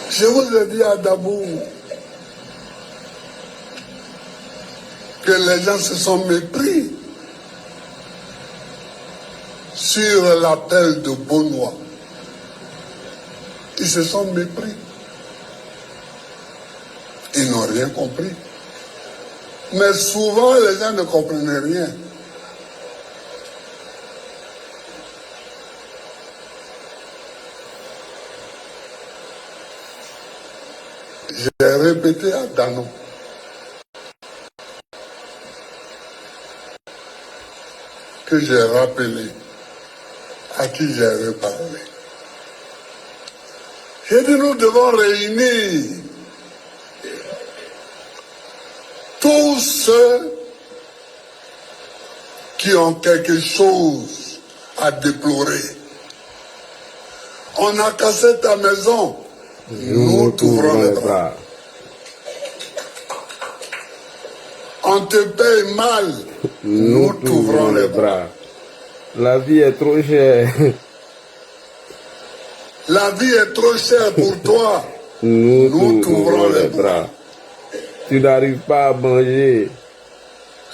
Je vous ai dit à Dabou que les gens se sont mépris sur l'appel de Benoît. Ils se sont mépris. Ils n'ont rien compris. Mais souvent, les gens ne comprenaient rien. J'ai répété à Dano que j'ai rappelé, à qui j'ai reparlé. J'ai dit, nous devons réunir tous ceux qui ont quelque chose à déplorer. On a cassé ta maison, nous t'ouvrons les bras. On te paye mal, nous t'ouvrons les bras. La vie est trop chère. La vie est trop chère pour toi, nous t'ouvrons les bras. Tu n'arrives pas à manger.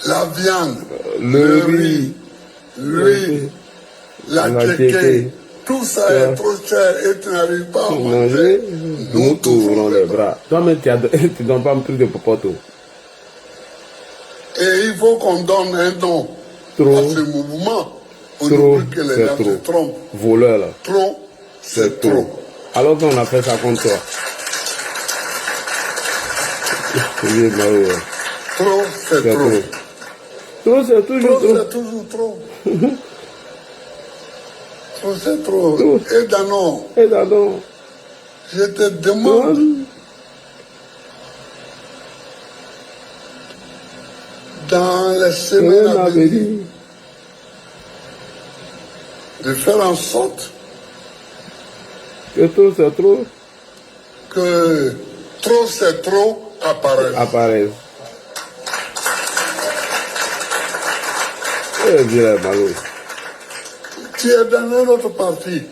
La viande, Le riz, l'huile, la kéké, tout ça est trop cher et tu n'arrives pas à manger, nous t'ouvrons les bras. Toi-même, tu ne donnes pas un prix de popoto. Et il faut qu'on donne un don Trop, à ce mouvement pour trop, ne plus que les c'est gens se trop. trompent. Voleur, là. Trop, c'est Trop. trop. Alors qu'on a fait ça contre toi. Oui, Mario. Trop, c'est C'est trop. trop. Trop, c'est toujours Trop, trop. c'est toujours trop. Trop, c'est trop. Trop. Et Dano, Et donc, je te demande dans les semaines à venir de faire en sorte que trop, c'est trop. que trop, c'est trop Apparaît. Eh bien, Malo. Tu es dans un autre parti.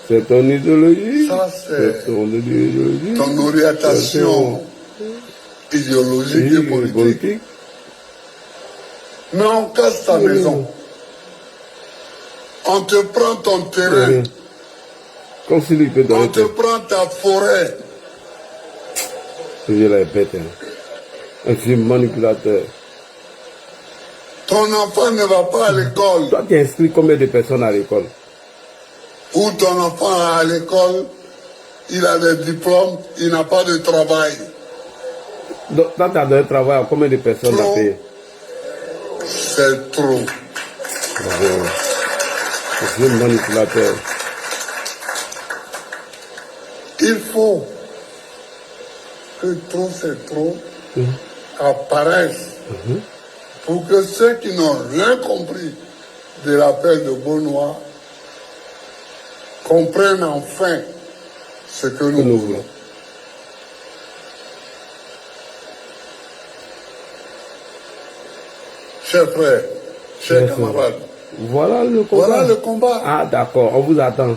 C'est ton idéologie. Ça, c'est ton idéologie. ton orientation idéologique et politique. Mais on casse ta maison. On te prend ton terrain. Comme si lui peut donner. On te prend ta forêt. Je l'ai bête. Un vieux manipulateur. Ton enfant ne va pas à l'école. Toi, tu inscris combien de personnes à l'école? Ou ton enfant à l'école, il a des diplômes, il n'a pas de travail. Donc, toi, tu as donné un travail à combien de personnes à payer? C'est trop. Un vieux manipulateur. Il faut que trop c'est trop apparaisse pour que ceux qui n'ont rien compris de l'appel de Benoît comprennent enfin ce que nous voulons. Chers frères, chers camarades, Voilà le combat. voilà le combat. Ah, d'accord, on vous attend.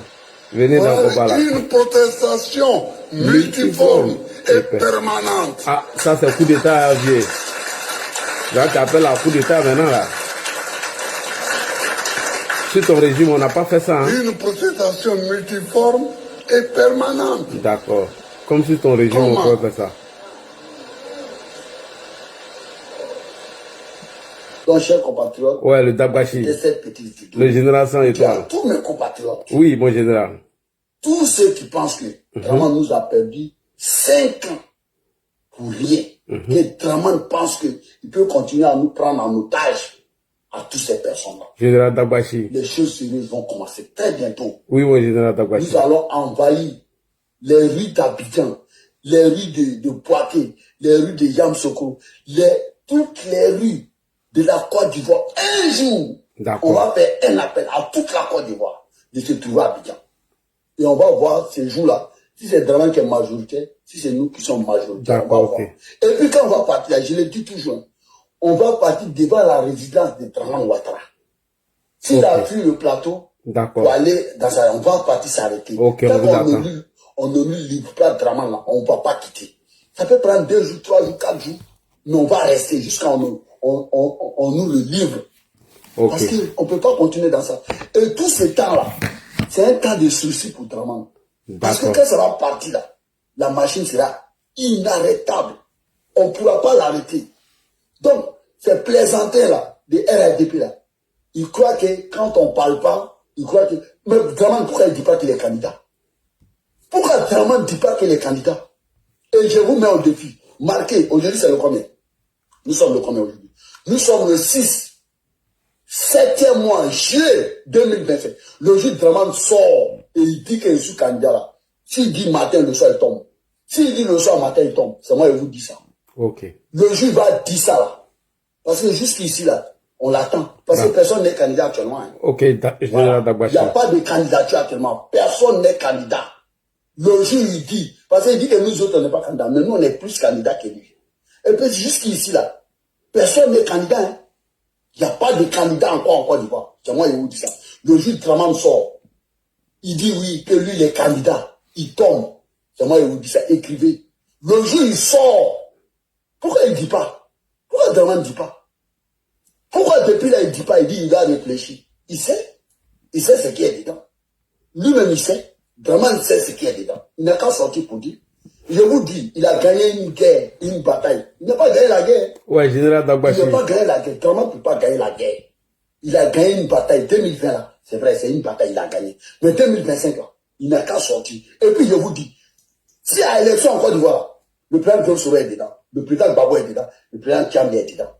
Venez dans le combat là. Une protestation multiforme et permanente. Ah, ça c'est coup d'état, vieux. Là, tu appelles un coup d'état maintenant là. Sur ton régime, on n'a pas fait ça. Hein? Une protestation multiforme et permanente. D'accord. Comme sur ton régime, on peut faire ça. Donc, chers compatriotes, Ouais, le Dabgashi. de cette petite vidéo, Le général sans étoile. tous mes compatriotes, Oui, mon général. tous ceux qui pensent que Draman nous a perdu 5 ans pour rien, que Draman pense qu'il peut continuer à nous prendre en otage, à toutes ces personnes-là. Général Dagbashi. Les choses sérieuses vont commencer très bientôt. Oui, oui, Général Dagbashi. Nous allons envahir les rues d'Abidjan, les rues de Poitiers, les rues de Yamoussoukro, toutes les rues de la Côte d'Ivoire. Un jour, on va faire un appel à toute la Côte d'Ivoire de se trouver à Abidjan. Et on va voir ces jours-là, si c'est Draman qui est majoritaire, si c'est nous qui sommes majoritaires. On va voir. Et puis quand on va partir, je le dis toujours, on va partir devant la résidence de Draman Ouattara. S'il a pris le plateau, pour aller dans sa... On va partir s'arrêter. Quand on ne lui livre pas Draman là, on ne va pas quitter. Ça peut prendre 2 jours, 3 jours, 4 jours, mais on va rester jusqu'à on nous le livre. Parce qu'on ne peut pas continuer dans ça. Et tout ce temps-là, c'est un temps de souci pour Draman. Parce que quand ça va partir là, la machine sera inarrêtable. On ne pourra pas l'arrêter. Donc, ces plaisantins là, des RRDP là, ils croient que quand on ne parle pas, ils croient que... Mais Draman, pourquoi il ne dit pas qu'il est candidat? Pourquoi Draman ne dit pas qu'il est candidat? Et je vous mets au défi. Marquez, aujourd'hui c'est le combien? Nous sommes le combien aujourd'hui? Nous sommes le 6, 7e mois, juillet 2025. Le jour Draman sort et il dit que je suis candidat là. S'il dit matin, le soir il tombe. S'il dit le soir, matin il tombe. C'est moi qui vous dis ça. Le juge va dire ça là. Parce que jusqu'ici là, on l'attend. Parce que personne n'est candidat actuellement. Hein. Voilà. Il n'y a pas de candidature actuellement. Personne n'est candidat. Le juge il dit, parce qu'il dit que nous autres on n'est pas candidats, mais nous on est plus candidats que lui. Et puis jusqu'ici là, personne n'est candidat. Hein. Il n'y a pas de candidat encore en Côte d'Ivoire. C'est moi qui vous dis ça. Le juge Draman sort. Il dit oui, que lui il est candidat. Il tombe. C'est moi qui vous dis ça. Écrivez. Le juge il sort. Pourquoi il ne dit pas? Pourquoi Draman ne dit pas? Pourquoi depuis là il ne dit pas? Il dit il va réfléchir. Il sait. Il sait ce qui est dedans. Lui-même il sait. Draman sait ce qui est dedans. Il n'a qu'à sortir pour dire. Je vous dis, il a gagné une guerre, une bataille. Il n'a pas gagné la guerre. Ouais, Général Dagbashi. Il n'a pas gagné la guerre. Draman ne peut pas gagner la guerre. Il a gagné une bataille. 2020 là, c'est vrai, c'est une bataille, il a gagné. Mais 2025 là, il n'a qu'à sortir. Et puis je vous dis, s'il y a élection en Côte d'Ivoire, le président Gossoura est dedans, le président Gbagbo est dedans, le président Tchami est dedans.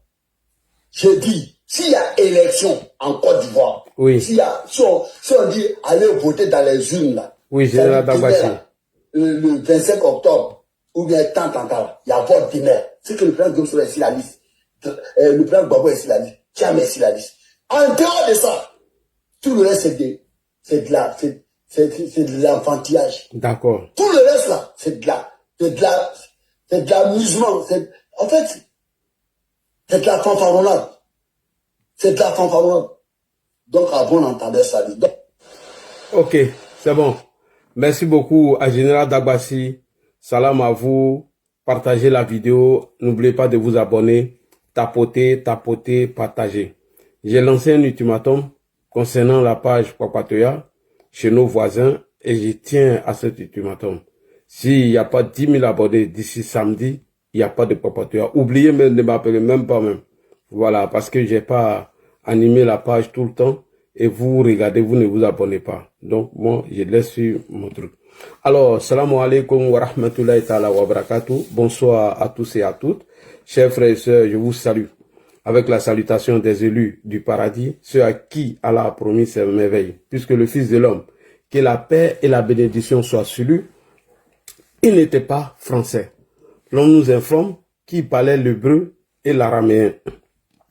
Je dis, s'il y a élection en Côte d'Ivoire, si on dit aller voter dans les urnes là, Général Dagbashi. Le 25 octobre, ou bien tant, il y a vote d'hiver. C'est que le président Gossoura est sur la liste, le président Gbagbo est sur la liste, Tchami est sur la liste. En dehors de ça, tout le reste c'est de l'enfantillage. D'accord. Tout le reste là, c'est de l'amusement. En fait, c'est de la fanfaronnade. C'est de la fanfaronnade. Donc, à bon entendeur, ça dit. Ok, c'est bon. Merci beaucoup à Général Dagbashi. Salam à vous. Partagez la vidéo. N'oubliez pas de vous abonner. Tapotez, partagez. J'ai lancé un ultimatum concernant la page Papatoya chez nos voisins et je tiens à cet ultimatum. S'il n'y a pas 10 000 abonnés d'ici samedi, il n'y a pas de Papatoya. Oubliez même de m'appeler, même pas même. Voilà, parce que j'ai pas animé la page tout le temps et vous regardez, vous ne vous abonnez pas. Donc, moi, je laisse sur mon truc. Alors, salam alaikum wa rahmatullahi ta'ala wa barakatuh. Bonsoir à tous et à toutes. Chers frères et sœurs, je vous salue avec la salutation des élus du paradis, ceux à qui Allah a promis ses merveilles, puisque le Fils de l'homme, que la paix et la bénédiction soient sur lui, il n'était pas français. L'on nous informe qu'il parlait l'hébreu et l'araméen.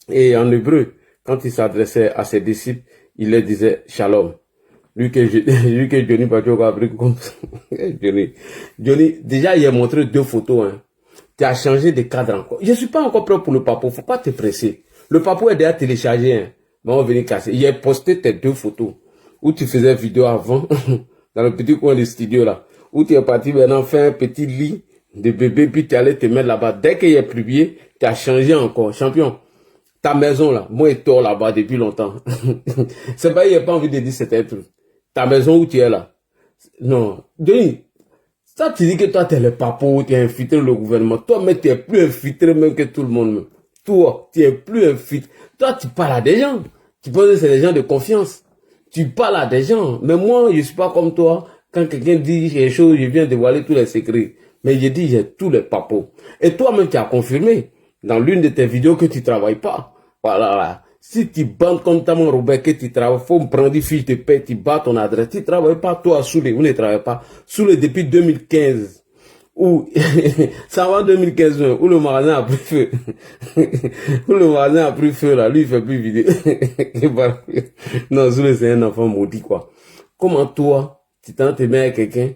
Et en hébreu, quand il s'adressait à ses disciples, il leur disait shalom. Lui que Johnny Pacho a pris comme Johnny, déjà il a montré 2 photos, hein. Tu as changé de cadre encore. Je ne suis pas encore prêt pour le papo. Faut pas te presser. Le papo est déjà téléchargé. Hein. On va venir casser. Il a posté tes 2 photos où tu faisais vidéo avant dans le petit coin du studio là. Où tu es parti maintenant faire un petit lit de bébé puis tu allais te mettre là-bas. Dès qu'il est publié, tu as changé encore. Champion, ta maison là, moi et toi là-bas depuis longtemps. C'est pas, il n'y a pas envie de dire c'était truc. Ta maison où tu es là. Non. Denis. Ça, tu dis que toi, tu es le papo, tu es infiltré le gouvernement. Toi, mais tu es plus infiltré même que tout le monde. Même. Toi, tu es plus infiltré. Toi, tu parles à des gens. Tu penses que c'est des gens de confiance. Tu parles à des gens. Mais moi, je suis pas comme toi. Quand quelqu'un dit quelque chose, je viens dévoiler tous les secrets. Mais je dis, j'ai tous les papos. Et toi-même, tu as confirmé dans l'une de tes vidéos que tu travailles pas. Voilà. Si tu bandes comme Tamon Robert, que tu travailles, faut me prendre des fiches de paie, tu bats ton adresse. Tu ne travailles pas, toi, Soulé, vous ne travaillez pas. Soulé depuis 2015. Ou, ça va 2015, où le magasin a pris feu. Où le magasin a pris feu, là. Lui, il fait plus vidéo. Non, Soulé, c'est un enfant maudit, quoi. Comment toi, tu t'entends bien avec quelqu'un,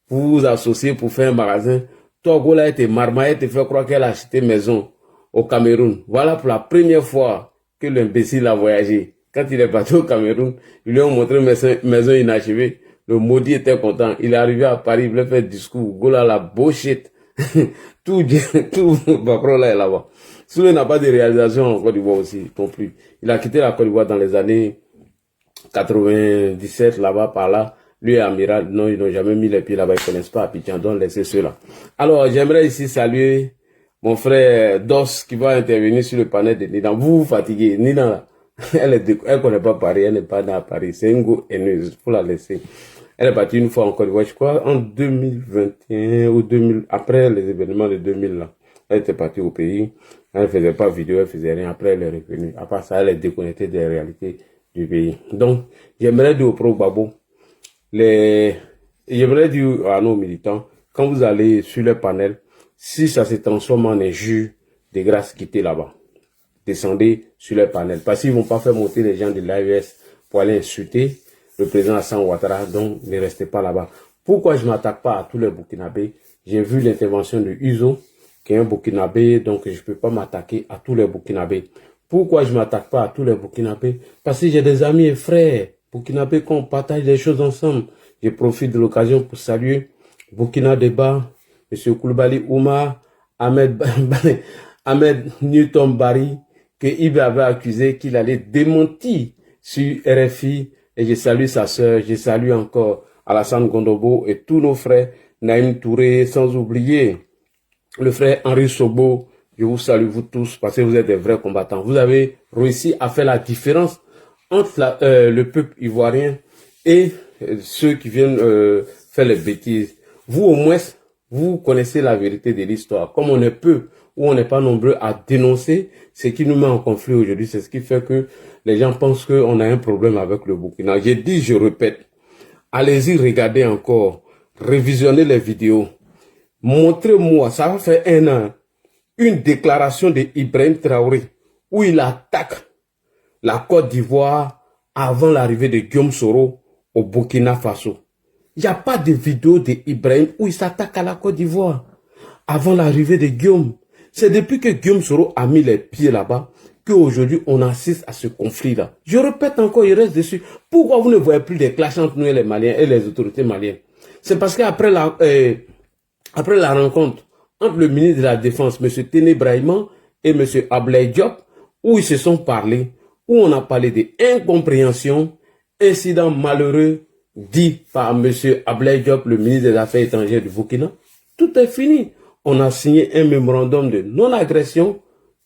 vous vous associez pour faire un magasin. Toi, go là, t'es marmaille, te fait croire qu'elle a acheté maison au Cameroun. Voilà pour la première fois que l'imbécile a voyagé. Quand il est parti au Cameroun, ils lui ont montré une maison inachevée. Le maudit était content. Il est arrivé à Paris, il voulait faire discours. Go là, la bullshit. tout, Macron là est là-bas. Soulé n'a pas de réalisation en Côte d'Ivoire aussi, non plus. Il a quitté la Côte d'Ivoire dans les années 97, là-bas, par là. Lui et Amiral, non, ils n'ont jamais mis les pieds là-bas, ils ne connaissent pas Abidjan, donc laissez ceux-là. Alors, j'aimerais ici saluer mon frère Dos qui va intervenir sur le panel de Nina. Vous fatiguez, Nina, elle connaît pas Paris, elle n'est pas née à Paris, c'est une go haineuse, faut la laisser. Elle est partie une fois en Côte d'Ivoire, je crois, en 2021 ou 2000, après les événements de 2000 là. Elle était partie au pays, elle ne faisait pas vidéo, elle faisait rien, après elle est revenue. À part ça, elle est déconnectée des réalités du pays. Donc, j'aimerais dire au pro Babo, j'aimerais dire à nos militants, quand vous allez sur le panel, si ça se transforme en injure, de grâce, quittez là-bas. Descendez sur le panel. Parce qu'ils ne vont pas faire monter les gens de l'AES pour aller insulter le président Hassan Ouattara, donc ne restez pas là-bas. Pourquoi je ne m'attaque pas à tous les Burkinabés? J'ai vu l'intervention de Uzo, qui est un Burkinabé, donc je ne peux pas m'attaquer à tous les Burkinabés. Pourquoi je ne m'attaque pas à tous les Burkinabés? Parce que j'ai des amis et frères Burkinabés qu'on partage des choses ensemble. Je profite de l'occasion pour saluer Burkina Deba, M. Koulibaly Oumar, Ahmed Newton Barry, que Ibe avait accusé qu'il allait démentir sur RFI. Et je salue sa sœur, je salue encore Alassane Gondobo et tous nos frères, Naïm Touré, sans oublier le frère Henri Sobo. Je vous salue vous tous parce que vous êtes des vrais combattants. Vous avez réussi à faire la différence entre le peuple ivoirien et ceux qui viennent faire les bêtises. Vous au moins, vous connaissez la vérité de l'histoire. Comme on est peu ou on n'est pas nombreux à dénoncer ce qui nous met en conflit aujourd'hui, c'est ce qui fait que les gens pensent qu'on a un problème avec le Burkina. J'ai dit, je répète, allez-y, regardez encore, révisionnez les vidéos. Montrez-moi, ça va faire 1 an, une déclaration de Ibrahim Traoré où il attaque la Côte d'Ivoire avant l'arrivée de Guillaume Soro au Burkina Faso. Il n'y a pas de vidéo de Ibrahim où il s'attaque à la Côte d'Ivoire avant l'arrivée de Guillaume. C'est depuis que Guillaume Soro a mis les pieds là-bas qu'aujourd'hui on assiste à ce conflit-là. Je répète encore, il reste dessus. Pourquoi vous ne voyez plus des clashs entre nous et les Maliens et les autorités maliennes? C'est parce qu'après après la rencontre entre le ministre de la Défense, M. Téné Brahima, et M. Ablaye Diop, où ils se sont parlé, où on a parlé d'incompréhension, incident malheureux dit par M. Ablaye Diop, le ministre des Affaires étrangères du Burkina, tout est fini. On a signé un mémorandum de non-agression.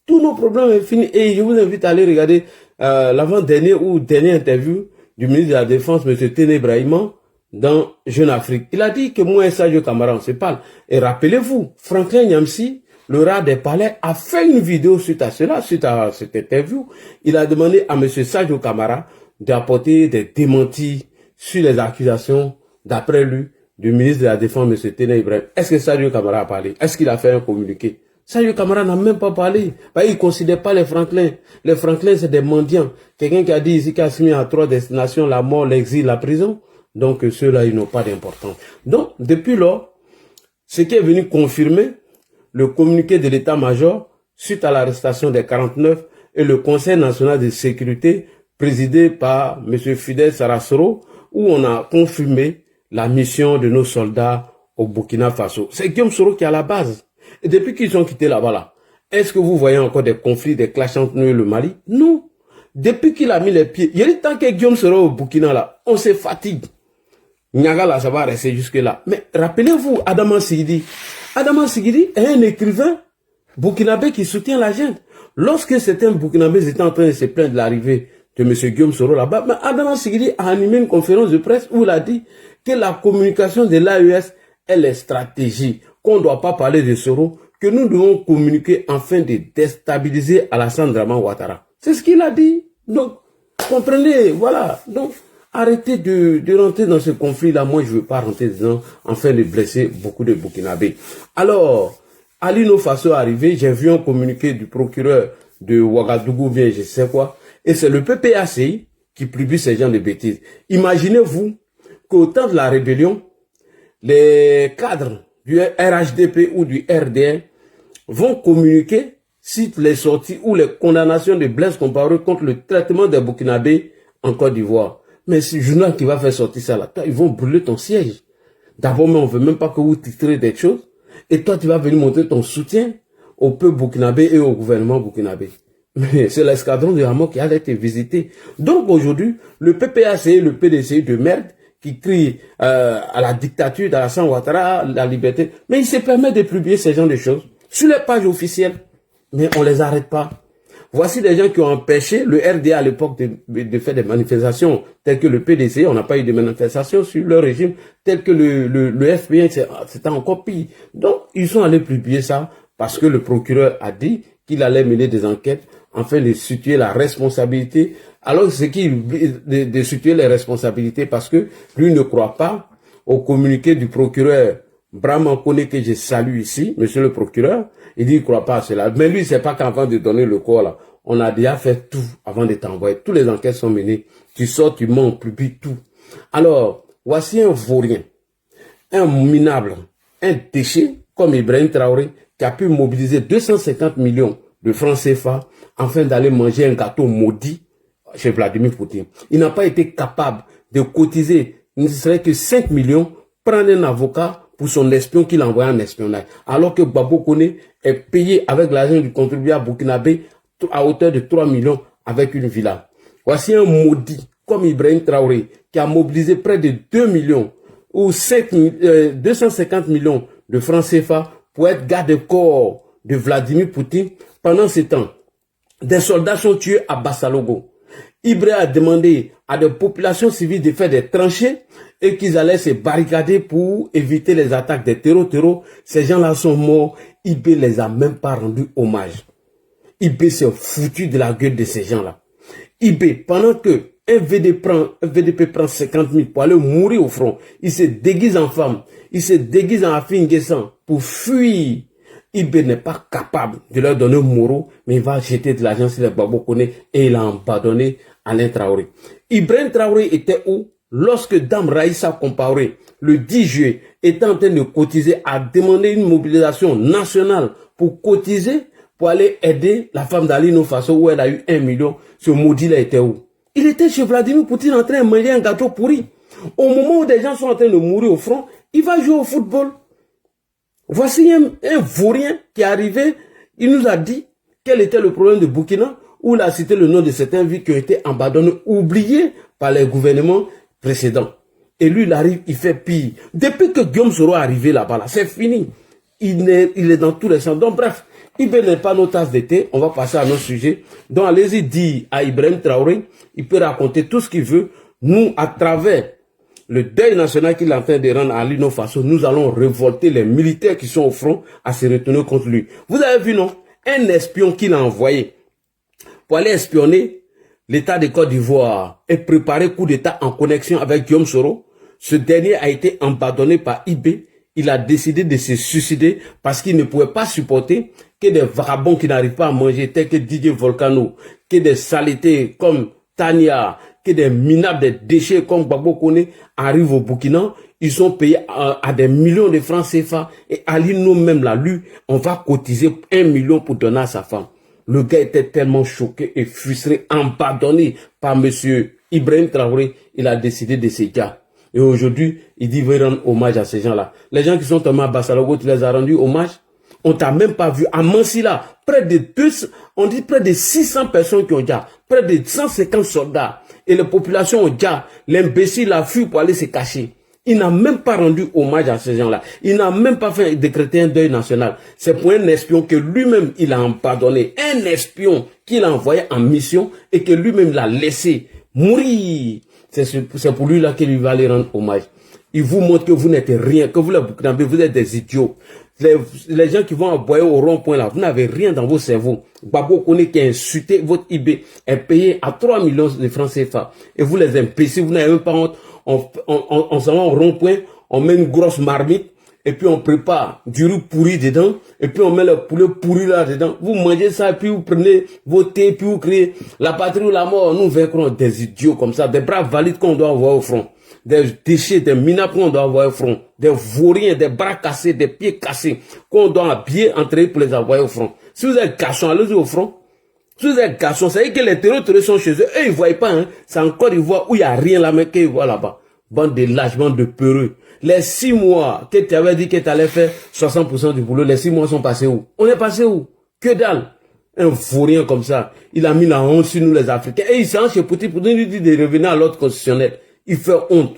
Tous nos problèmes sont finis. Et je vous invite à aller regarder l'avant-dernier ou dernière interview du ministre de la Défense, M. Téné Brahima, dans Jeune Afrique. Il a dit que moi et Sadio Camara, on se parle. Et rappelez-vous, Franklin Nyamsi, le rat des palais, a fait une vidéo suite à cela, suite à cette interview. Il a demandé à M. Sadio Camara d'apporter des démentis sur les accusations, d'après lui, du ministre de la Défense, M. Téné Ibrahim. Est-ce que Sadio Camara a parlé? Est-ce qu'il a fait un communiqué? Sadio Camara n'a même pas parlé. Bah, il ne considère pas les Franklins. Les Franklins, c'est des mendiants. Quelqu'un qui a dit ici qu'il a signé à 3 destinations, la mort, l'exil, la prison. Donc, ceux-là, ils n'ont pas d'importance. Donc, depuis lors, ce qui est venu confirmer le communiqué de l'état-major suite à l'arrestation des 49 et le Conseil national de sécurité présidé par M. Fidel Sarasoro, où on a confirmé la mission de nos soldats au Burkina Faso. C'est Guillaume Soro qui est à la base. Et depuis qu'ils ont quitté là-bas, là, est-ce que vous voyez encore des conflits, des clashs entre nous et le Mali? Non. Depuis qu'il a mis les pieds, il y a tant que Guillaume Soro au Burkina, là, on se fatigue. Niaga, là, ça va rester jusque-là. Mais rappelez-vous, Adama Sigidi. Adama Sigidi est un écrivain burkinabé qui soutient la gente. Lorsque certains burkinabés étaient en train de se plaindre de l'arrivée de M. Guillaume Soro là-bas, mais Adama Sigidi a animé une conférence de presse où il a dit que la communication de l'AES est la stratégie, qu'on ne doit pas parler de Soro, que nous devons communiquer afin de déstabiliser Alassane Draman Ouattara. C'est ce qu'il a dit. Donc, comprenez, voilà. Donc, arrêtez de rentrer dans ce conflit-là. Moi, je ne veux pas rentrer dedans, afin de blesser beaucoup de Burkinabés. Alors, Alino Faso arrivé, j'ai vu un communiqué du procureur de Ouagadougou, bien je sais quoi, et c'est le PPACI qui publie ces genres de bêtises. Imaginez-vous qu'au temps de la rébellion, les cadres du RHDP ou du RDN vont communiquer sur les sorties ou les condamnations de Blaise Compaoré contre le traitement des Burkinabés en Côte d'Ivoire. Mais ce journal qui va faire sortir ça là, toi, ils vont brûler ton siège. D'abord, mais on veut même pas que vous titrez des choses. Et toi, tu vas venir montrer ton soutien au peuple burkinabé et au gouvernement burkinabé. Mais c'est l'escadron de Hamon qui a été visité. Donc aujourd'hui, le PPAC et le PDC de merde qui crie à la dictature d'Alassane Ouattara, la liberté. Mais il se permet de publier ces genres de choses sur les pages officielles. Mais on les arrête pas. Voici des gens qui ont empêché le RDA à l'époque de faire des manifestations telles que le PDC. On n'a pas eu de manifestations sur leur régime, tel que le FPN, c'était encore pire. Donc, ils sont allés publier ça parce que le procureur a dit qu'il allait mener des enquêtes afin de situer la responsabilité. Alors, c'est de situer les responsabilités parce que lui ne croit pas au communiqué du procureur Brahman Kone que je salue ici, monsieur le procureur. Il dit qu'il ne croit pas à cela. Mais lui, c'est pas qu'avant de donner le corps là, on a déjà fait tout avant de t'envoyer. Toutes les enquêtes sont menées. Tu sors, tu mens, on publie tout. Alors, voici un vaurien, un minable, un déchet comme Ibrahim Traoré qui a pu mobiliser 250 millions de francs CFA afin d'aller manger un gâteau maudit chez Vladimir Poutine. Il n'a pas été capable de cotiser, ne serait que 5 millions, prendre un avocat pour son espion qu'il a envoyé en espionnage. Alors que Gbagbo Kone est payé avec l'argent du contribuable burkinabé à hauteur de 3 millions avec une villa. Voici un maudit comme Ibrahim Traoré qui a mobilisé près de 2 millions ou 250 millions de francs CFA pour être garde-corps de Vladimir Poutine. Pendant ce temps, des soldats sont tués à Bassalogo. Ibrahim a demandé à des populations civiles de faire des tranchées et qu'ils allaient se barricader pour éviter les attaques des terreaux. Ces gens-là sont morts. Ibé les a même pas rendu hommage. Ibé s'est foutu de la gueule de ces gens-là. Ibé, pendant que un VDP prend 50 000 pour aller mourir au front, il se déguise en femme, il se déguise en Afin Guessan pour fuir. Ibé n'est pas capable de leur donner un moro, mais il va jeter de l'argent sur les Gbagbo Kone et il a abandonné Alain Traoré. Ibrahim Traoré était où? Lorsque Dame Raïssa Compaoré, le 10 juillet, était en train de cotiser, a demandé une mobilisation nationale pour cotiser, pour aller aider la femme d'Alino Faso où elle a eu 1 million. Ce maudit-là était où? Il était chez Vladimir Poutine en train de manger un gâteau pourri. Au moment où des gens sont en train de mourir au front, il va jouer au football. Voici un vaurien qui est arrivé, il nous a dit quel était le problème de Burkina, où il a cité le nom de certains villes qui ont été abandonnées, oubliées par les gouvernements précédents. Et lui, il arrive, il fait pire. Depuis que Guillaume Soro est arrivé là-bas, là, c'est fini. Il est dans tous les sens. Donc bref, Ibé n'est pas notre tasse d'été, on va passer à notre sujet. Donc allez-y dire à Ibrahim Traoré, il peut raconter tout ce qu'il veut. Nous, à travers le deuil national qu'il est en train de rendre à Alino Faso, nous allons révolter les militaires qui sont au front à se retourner contre lui. Vous avez vu, non? Un espion qu'il a envoyé pour aller espionner l'État de Côte d'Ivoire et préparer coup d'État en connexion avec Guillaume Soro. Ce dernier a été abandonné par Ibé. Il a décidé de se suicider parce qu'il ne pouvait pas supporter que des vagabonds qui n'arrivent pas à manger, tels que Didier Volcano, que des saletés comme Tania, que des minables, des déchets comme Gbagbo Kone arrivent au Burkina. Ils sont payés à des millions de francs CFA. Et Alino même là, lui, on va cotiser 1 million pour donner à sa femme. Le gars était tellement choqué et frustré, abandonné par monsieur Ibrahim Traoré. Il a décidé de se dire. Et aujourd'hui, il dit, veut rendre hommage à ces gens-là. Les gens qui sont tombés à Bassalogo, tu les as rendus hommage. On t'a même pas vu. À Mansilla, près de 200, on dit près de 600 personnes qui ont déjà, près de 150 soldats. Et les populations ont déjà, l'imbécile a fui pour aller se cacher. Il n'a même pas rendu hommage à ces gens-là. Il n'a même pas fait décréter un deuil national. C'est pour un espion que lui-même, il a pardonné. Un espion qu'il a envoyé en mission et que lui-même l'a laissé mourir. C'est pour lui là qu'il va aller rendre hommage. Il vous montre que vous n'êtes rien, que vous les Burkinabés, vous êtes des idiots. les gens qui vont envoyer au rond-point là, vous n'avez rien dans vos cerveaux. Babo Kone qui a insulté votre IB est payé à 3 millions de francs CFA. Et vous les imbéciles, vous n'avez même pas honte. On s'en va au rond-point, on met une grosse marmite, et puis on prépare du riz pourri dedans, et puis on met le poulet pourri là dedans. Vous mangez ça, et puis vous prenez vos thés, puis vous criez la patrie ou la mort. Nous vaincrons des idiots comme ça, des bras valides qu'on doit envoyer au front, des déchets, des minables qu'on doit envoyer au front, des vauriens, des bras cassés, des pieds cassés, qu'on doit bien entraîner pour les envoyer au front. Si vous êtes garçon, allez-y au front. Si vous êtes garçon, ça veut dire que les terroristes sont chez eux. Eux, ils ne voient pas, hein. C'est encore ils voient où il n'y a rien là, mais qu'ils voient là-bas. Bande de lâches, bande de peureux. Les 6 mois que tu avais dit que tu allais faire 60% du boulot, les 6 mois sont passés où? On est passé où? Que dalle. Un vaurien comme ça. Il a mis la honte sur nous les Africains. Et il s'en chez Pouti pour nous dire de revenir à l'ordre constitutionnel. Il fait honte.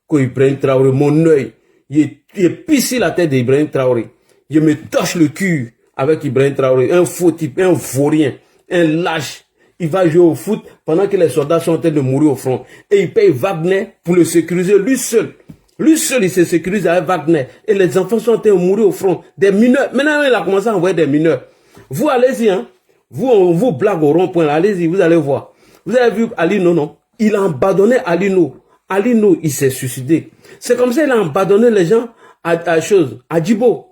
Quand Ibrahim Traoré, mon œil, il est pissé la tête d'Ibrahim Traoré. Je me touche le cul avec Ibrahim Traoré. Un faux type, un vaurien, un lâche. Il va jouer au foot pendant que les soldats sont en train de mourir au front. Et il paye Wagner pour le sécuriser lui seul. Lui seul, il se sécurise avec Wagner. Et les enfants sont en train de mourir au front. Des mineurs. Maintenant, il a commencé à envoyer des mineurs. Vous, allez-y, hein. Vous, on vous blague au rond-point. Allez-y, vous allez voir. Vous avez vu Alino, non? Il a abandonné Alino. Alino, il s'est suicidé. C'est comme ça qu'il a abandonné les gens à Djibo.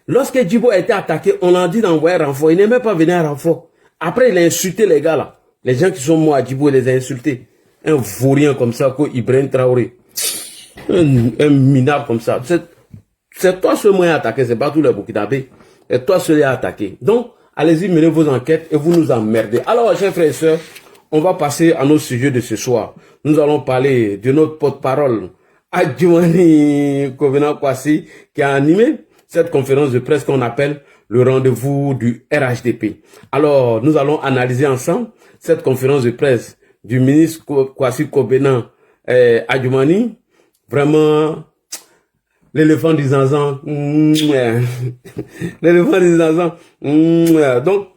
Lorsque Djibo a été attaqué, on a dit d'envoyer un renfort. Il n'est même pas venu à renfort. Après, il a insulté les gars là. Les gens qui sont morts à Djibo, il les a insultés. Un vaurien comme ça, comme Ibrahim Traoré. Un minable comme ça. C'est toi seulement à attaquer, c'est pas tout le Burkinabé. C'est toi seul à attaquer. Donc, allez-y, menez vos enquêtes et vous nous emmerdez. Alors, chers frères et sœurs, on va passer à nos sujets de ce soir. Nous allons parler de notre porte-parole, Adjoumani Kovena Kwasi, qui a animé cette conférence de presse qu'on appelle le rendez-vous du RHDP. Alors, nous allons analyser ensemble cette conférence de presse du ministre Kwasi Kobena Adjoumani. Vraiment, l'éléphant du Zanzan. L'éléphant du Zanzan. Donc,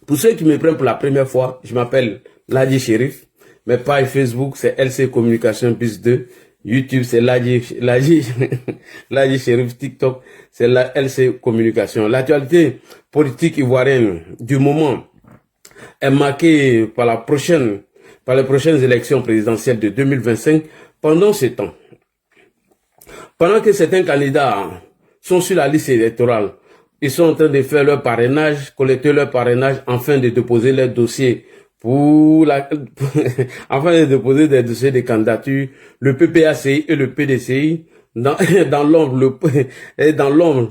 pour ceux qui me prennent pour la première fois, je m'appelle Ladji Chérif. Mes pages Facebook, c'est LC Communication Bis 2. YouTube, c'est Ladji Chérif. TikTok, c'est la LC Communication. L'actualité politique ivoirienne du moment est marquée par les prochaines élections présidentielles de 2025. Pendant ce temps, pendant que certains candidats sont sur la liste électorale, ils sont en train de faire leur parrainage, collecter leur parrainage, afin de déposer leur dossier afin de déposer des dossiers de candidature. Le PPACI et le PDCI, dans l'ombre,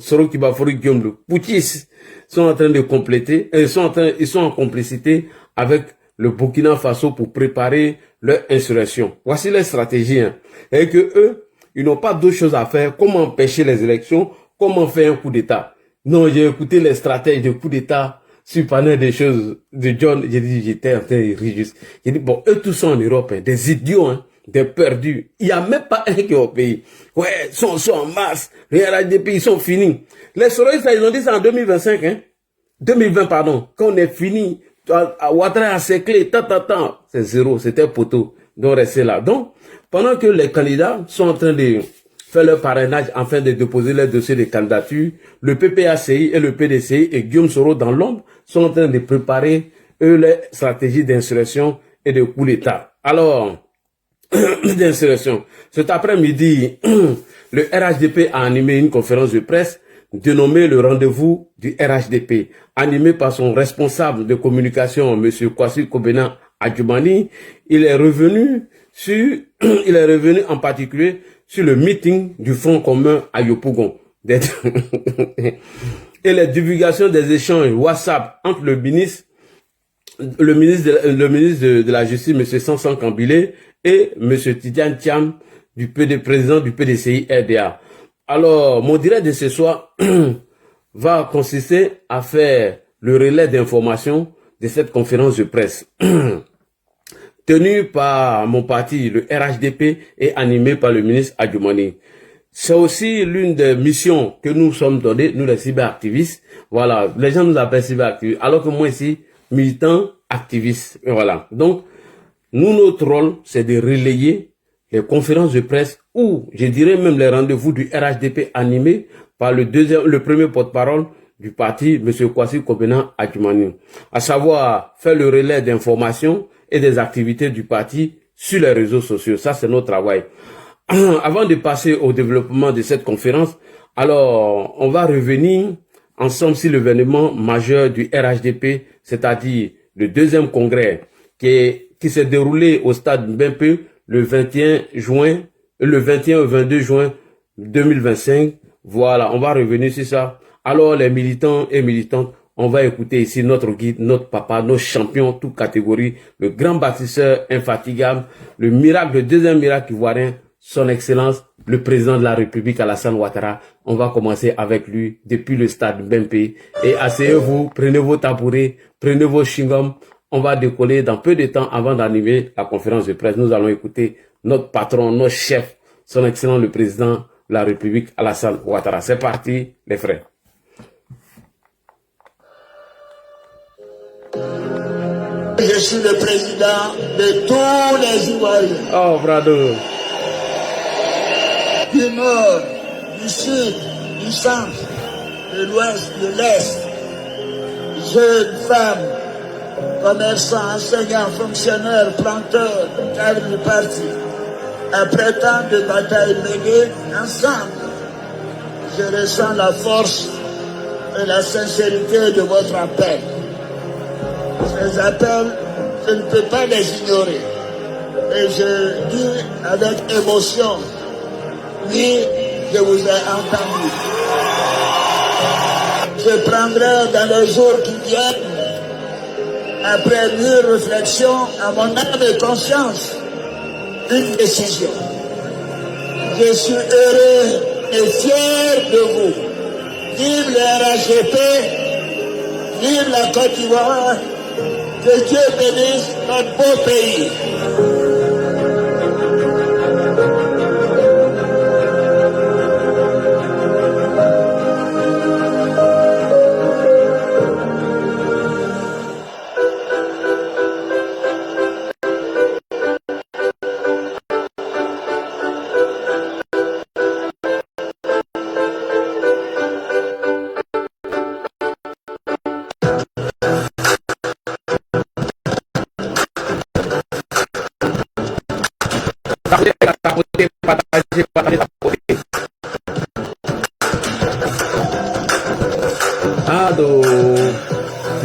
Soro Kibafori Guillaume, le Poutis, sont en train de compléter, ils sont en complicité avec le Burkina Faso pour préparer leur insurrection. Voici leur stratégie, hein. Et que eux, ils n'ont pas d'autre chose à faire. Comment empêcher les élections? Comment faire un coup d'État? Non, j'ai écouté les stratèges de coup d'État sur panel des choses de John. J'ai dit, j'étais en train de rire juste. J'ai dit, bon, eux tous sont en Europe, hein, des idiots, hein, des perdus. Il n'y a même pas un qui est au pays. Ouais, sont en masse. Les RHDP, ils sont finis. Les soroistes, ils ont dit ça en 2025, hein. 2020, pardon. Quand on est fini, Ouattara a ses clés, c'est zéro, c'était poteau. Donc, restez là. Donc, pendant que les candidats sont en train de faire leur parrainage afin de déposer leur dossier de candidature, le PPACI et le PDCI et Guillaume Soro dans l'ombre sont en train de préparer, eux, les stratégies d'insurrection et de coup d'État. Alors, d'insurrection. Cet après-midi, le RHDP a animé une conférence de presse dénommée le rendez-vous du RHDP, animé par son responsable de communication, M. Kwasi Kobena Adjoumani. Il est revenu en particulier sur le meeting du Front commun à Yopougon. Et les divulgations des échanges WhatsApp entre le ministre de la Justice, M. Sanson Kambilé, et M. Tidiane Thiam, président du PDCI RDA. Alors, mon direct de ce soir va consister à faire le relais d'information de cette conférence de presse tenue par mon parti, le RHDP, et animée par le ministre Adjoumani. C'est aussi l'une des missions que nous sommes donnés, nous les cyberactivistes. Voilà, les gens nous appellent cyberactivistes, alors que moi ici, militant activiste. Voilà. Donc, nous, notre rôle, c'est de relayer les conférences de presse ou, je dirais même les rendez-vous du RHDP animés par le premier porte-parole du parti, M. Kwasi Kobena Adjumani, à savoir faire le relais d'informations et des activités du parti sur les réseaux sociaux. Ça, c'est notre travail. Avant de passer au développement de cette conférence, alors, on va revenir ensemble sur l'événement majeur du RHDP, c'est-à-dire le deuxième congrès qui s'est déroulé au stade Mbempe le 21 au 22 juin 2025. Voilà, on va revenir sur ça. Alors, les militants et militantes, on va écouter ici notre guide, notre papa, nos champions, toute catégorie, le grand bâtisseur infatigable, le miracle, le deuxième miracle ivoirien, son Excellence, le président de la République, Alassane Ouattara. On va commencer avec lui depuis le stade Mbempe. Et asseyez-vous, prenez vos tabourets, prenez vos chewing-gums. On va décoller dans peu de temps avant d'animer la conférence de presse. Nous allons écouter notre patron, notre chef, son Excellence le président de la République, Alassane Ouattara. C'est parti, les frères. Je suis le président de tous les Ivoiriens. Oh, bravo. Du nord, du sud, du centre, de l'ouest, de l'est. Jeunes, femmes, commerçants, enseignants, fonctionnaires, planteurs, cadres du parti. Après tant de batailles menées ensemble, je ressens la force et la sincérité de votre appel. Ces appels, je ne peux pas les ignorer. Et je dis avec émotion, oui, je vous ai entendu. Je prendrai dans les jours qui viennent, après mûre réflexion, à mon âme et conscience, une décision. Je suis heureux et fier de vous. Vive le RHDP, vive la Côte d'Ivoire, que Dieu bénisse notre beau pays.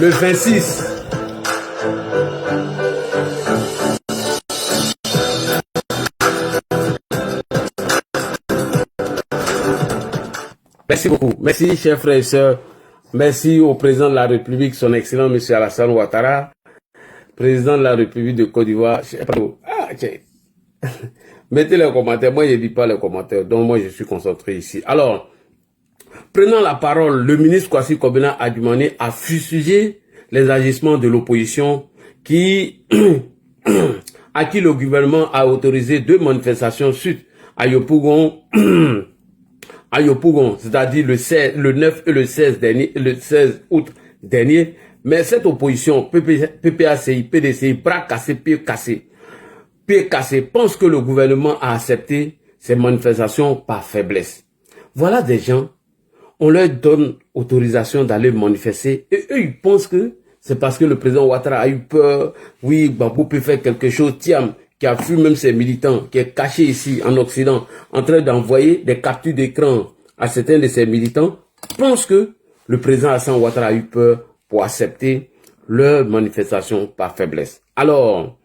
Le 26. Merci beaucoup. Merci, chers frères et sœurs. Merci au président de la République, son excellent M. Alassane Ouattara, président de la République de Côte d'Ivoire. Mettez les commentaires. Moi, je ne dis pas les commentaires. Donc, moi, je suis concentré ici. Alors, prenant la parole, le ministre Kwasi Kobena Adjumani a fustigé les agissements de l'opposition à qui le gouvernement a autorisé 2 manifestations suite à Yopougon, c'est-à-dire le 9 et le 16 août dernier. Mais cette opposition, PPACI, PDCI, bras cassés, pieds cassés, pense que le gouvernement a accepté ces manifestations par faiblesse. Voilà des gens, on leur donne autorisation d'aller manifester et eux, ils pensent que c'est parce que le président Ouattara a eu peur. Oui, Babou peut faire quelque chose. Thiam, qui a fui même ses militants, qui est caché ici en Occident, en train d'envoyer des captures d'écran à certains de ses militants, pense que le président Alassane Ouattara a eu peur pour accepter leur manifestation par faiblesse. Alors,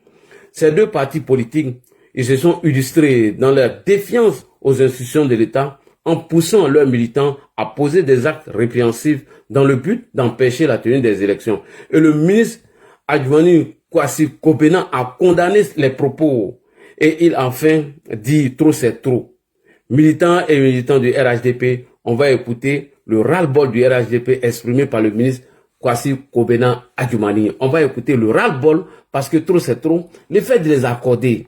ces 2 partis politiques, ils se sont illustrés dans leur défiance aux institutions de l'État en poussant leurs militants à poser des actes répréhensibles dans le but d'empêcher la tenue des élections. Et le ministre Adjumani Kwasi Kobena a condamné les propos et il enfin dit trop c'est trop. Militants et militants du RHDP, on va écouter le ras-le-bol du RHDP exprimé par le ministre Kwasi Kobena Adjumani. On va écouter le ras-le-bol parce que trop c'est trop. Le fait de les accorder,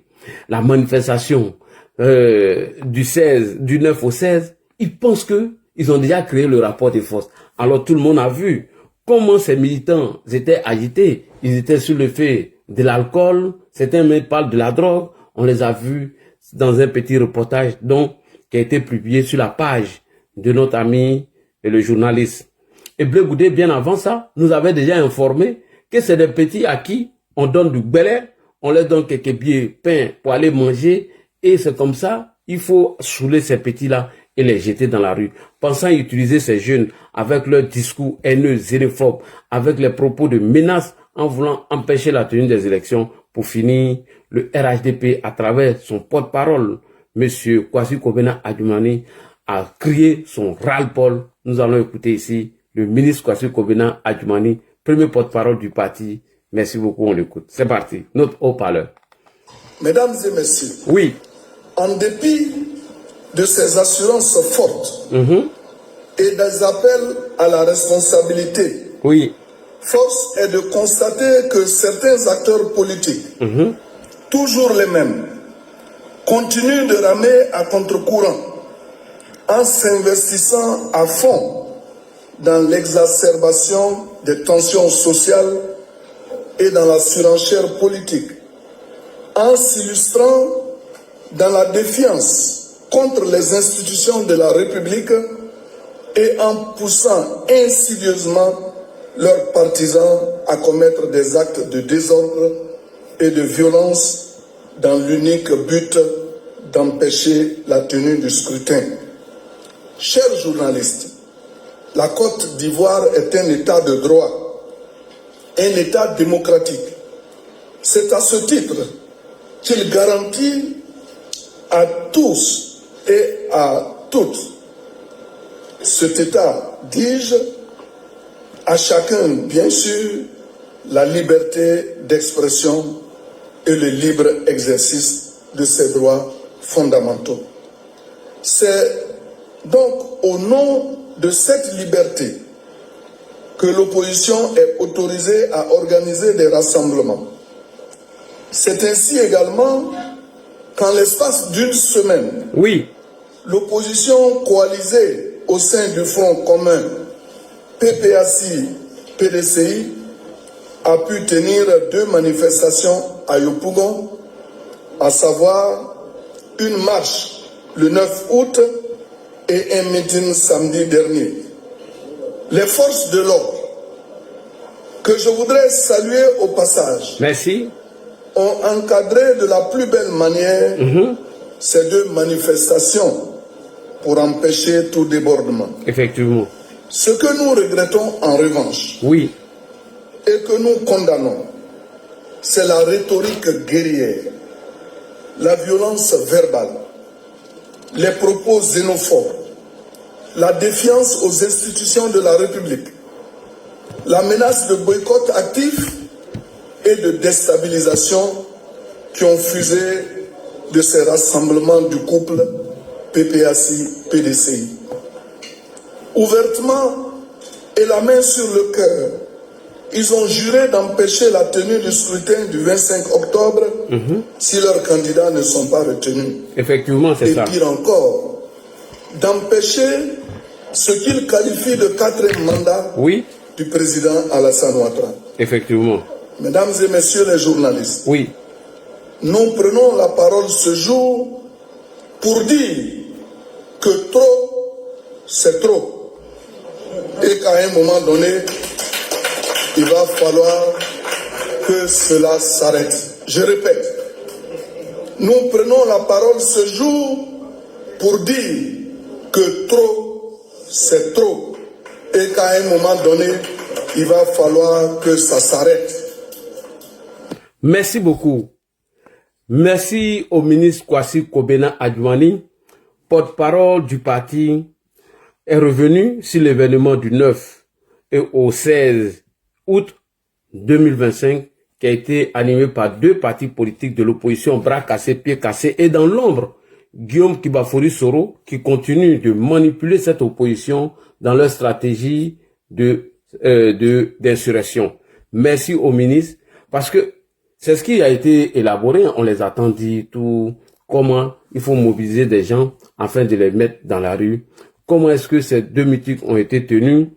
la manifestation du 9 au 16, ils pensent que ils ont déjà créé le rapport de force. Alors tout le monde a vu comment ces militants étaient agités. Ils étaient sur le fait de l'alcool, certains même parlent de la drogue. On les a vus dans un petit reportage donc, qui a été publié sur la page de notre ami et le journaliste. Et Blé Goudé, bien avant ça, nous avait déjà informé que c'est des petits à qui on donne du Bel-Air, on leur donne quelques billets pain pour aller manger, et c'est comme ça, il faut saouler ces petits-là et les jeter dans la rue, pensant utiliser ces jeunes avec leur discours haineux, xénophobes, avec les propos de menaces en voulant empêcher la tenue des élections. Pour finir, le RHDP, à travers son porte-parole, M. Kwasi Kobena Adjumani, a crié son ras-le-bol. Nous allons écouter ici le ministre Kwasi Kobena Adjumani, premier porte-parole du parti. Merci beaucoup, on l'écoute. C'est parti, notre haut-parleur. Mesdames et messieurs, oui, en dépit de ces assurances fortes et des appels à la responsabilité, oui, force est de constater que certains acteurs politiques, toujours les mêmes, continuent de ramer à contre-courant en s'investissant à fond dans l'exacerbation des tensions sociales et dans la surenchère politique, en s'illustrant dans la défiance contre les institutions de la République et en poussant insidieusement leurs partisans à commettre des actes de désordre et de violence dans l'unique but d'empêcher la tenue du scrutin. Chers journalistes, la Côte d'Ivoire est un État de droit, un État démocratique. C'est à ce titre qu'il garantit à tous et à toutes, cet État, dis-je, à chacun, bien sûr, la liberté d'expression et le libre exercice de ses droits fondamentaux. C'est donc au nom de cette liberté que l'opposition est autorisée à organiser des rassemblements. C'est ainsi également qu'en l'espace d'une semaine, oui, l'opposition coalisée au sein du Front commun PPACI-PDCI a pu tenir 2 manifestations à Yopougon, à savoir une marche le 9 août et un meeting samedi dernier. Les forces de l'ordre, que je voudrais saluer au passage, merci, ont encadré de la plus belle manière ces 2 manifestations pour empêcher tout débordement. Effectivement. Ce que nous regrettons en revanche, oui, et que nous condamnons, c'est la rhétorique guerrière, la violence verbale, les propos xénophobes, la défiance aux institutions de la République, la menace de boycott actif et de déstabilisation qui ont fusé de ces rassemblements du couple PPACI-PDCI. Ouvertement et la main sur le cœur, ils ont juré d'empêcher la tenue du scrutin du 25 octobre si leurs candidats ne sont pas retenus. Effectivement, c'est ça. Et pire encore, d'empêcher ce qu'ils qualifient de 4e mandat du président Alassane Ouattara. Effectivement. Mesdames et messieurs les journalistes, oui, nous prenons la parole ce jour pour dire que trop, c'est trop. Et qu'à un moment donné, il va falloir que cela s'arrête. Je répète, nous prenons la parole ce jour pour dire que trop, c'est trop. Et qu'à un moment donné, il va falloir que ça s'arrête. Merci beaucoup. Merci au ministre Kwasi Kobena Adjumani, porte-parole du parti, est revenu sur l'événement du 9 et au 16 août 2025 qui a été animé par 2 partis politiques de l'opposition, bras cassés, pieds cassés, et dans l'ombre, Guillaume Kibafori Soro, qui continue de manipuler cette opposition dans leur stratégie d'insurrection. Merci au ministre, parce que c'est ce qui a été élaboré, on les a dit tout, comment il faut mobiliser des gens afin de les mettre dans la rue, comment est-ce que ces 2 meetings ont été tenus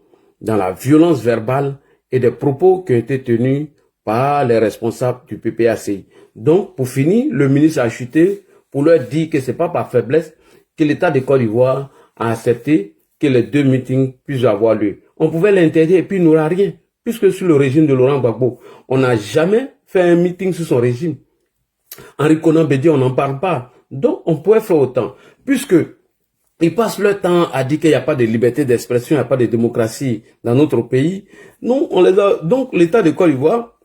dans la violence verbale et des propos qui ont été tenus par les responsables du PPACI. Donc, pour finir, le ministre a chuté pour leur dire que c'est pas par faiblesse que l'État de Côte d'Ivoire a accepté que les 2 meetings puissent avoir lieu. On pouvait l'interdire et puis il n'aura rien. Puisque sous le régime de Laurent Gbagbo, on n'a jamais fait un meeting sous son régime. Henri Konan Bédié, on n'en parle pas. Donc, on pourrait faire autant. Puisque ils passent leur temps à dire qu'il n'y a pas de liberté d'expression, il n'y a pas de démocratie dans notre pays. Non, on les a. Donc, l'État de Côte d'Ivoire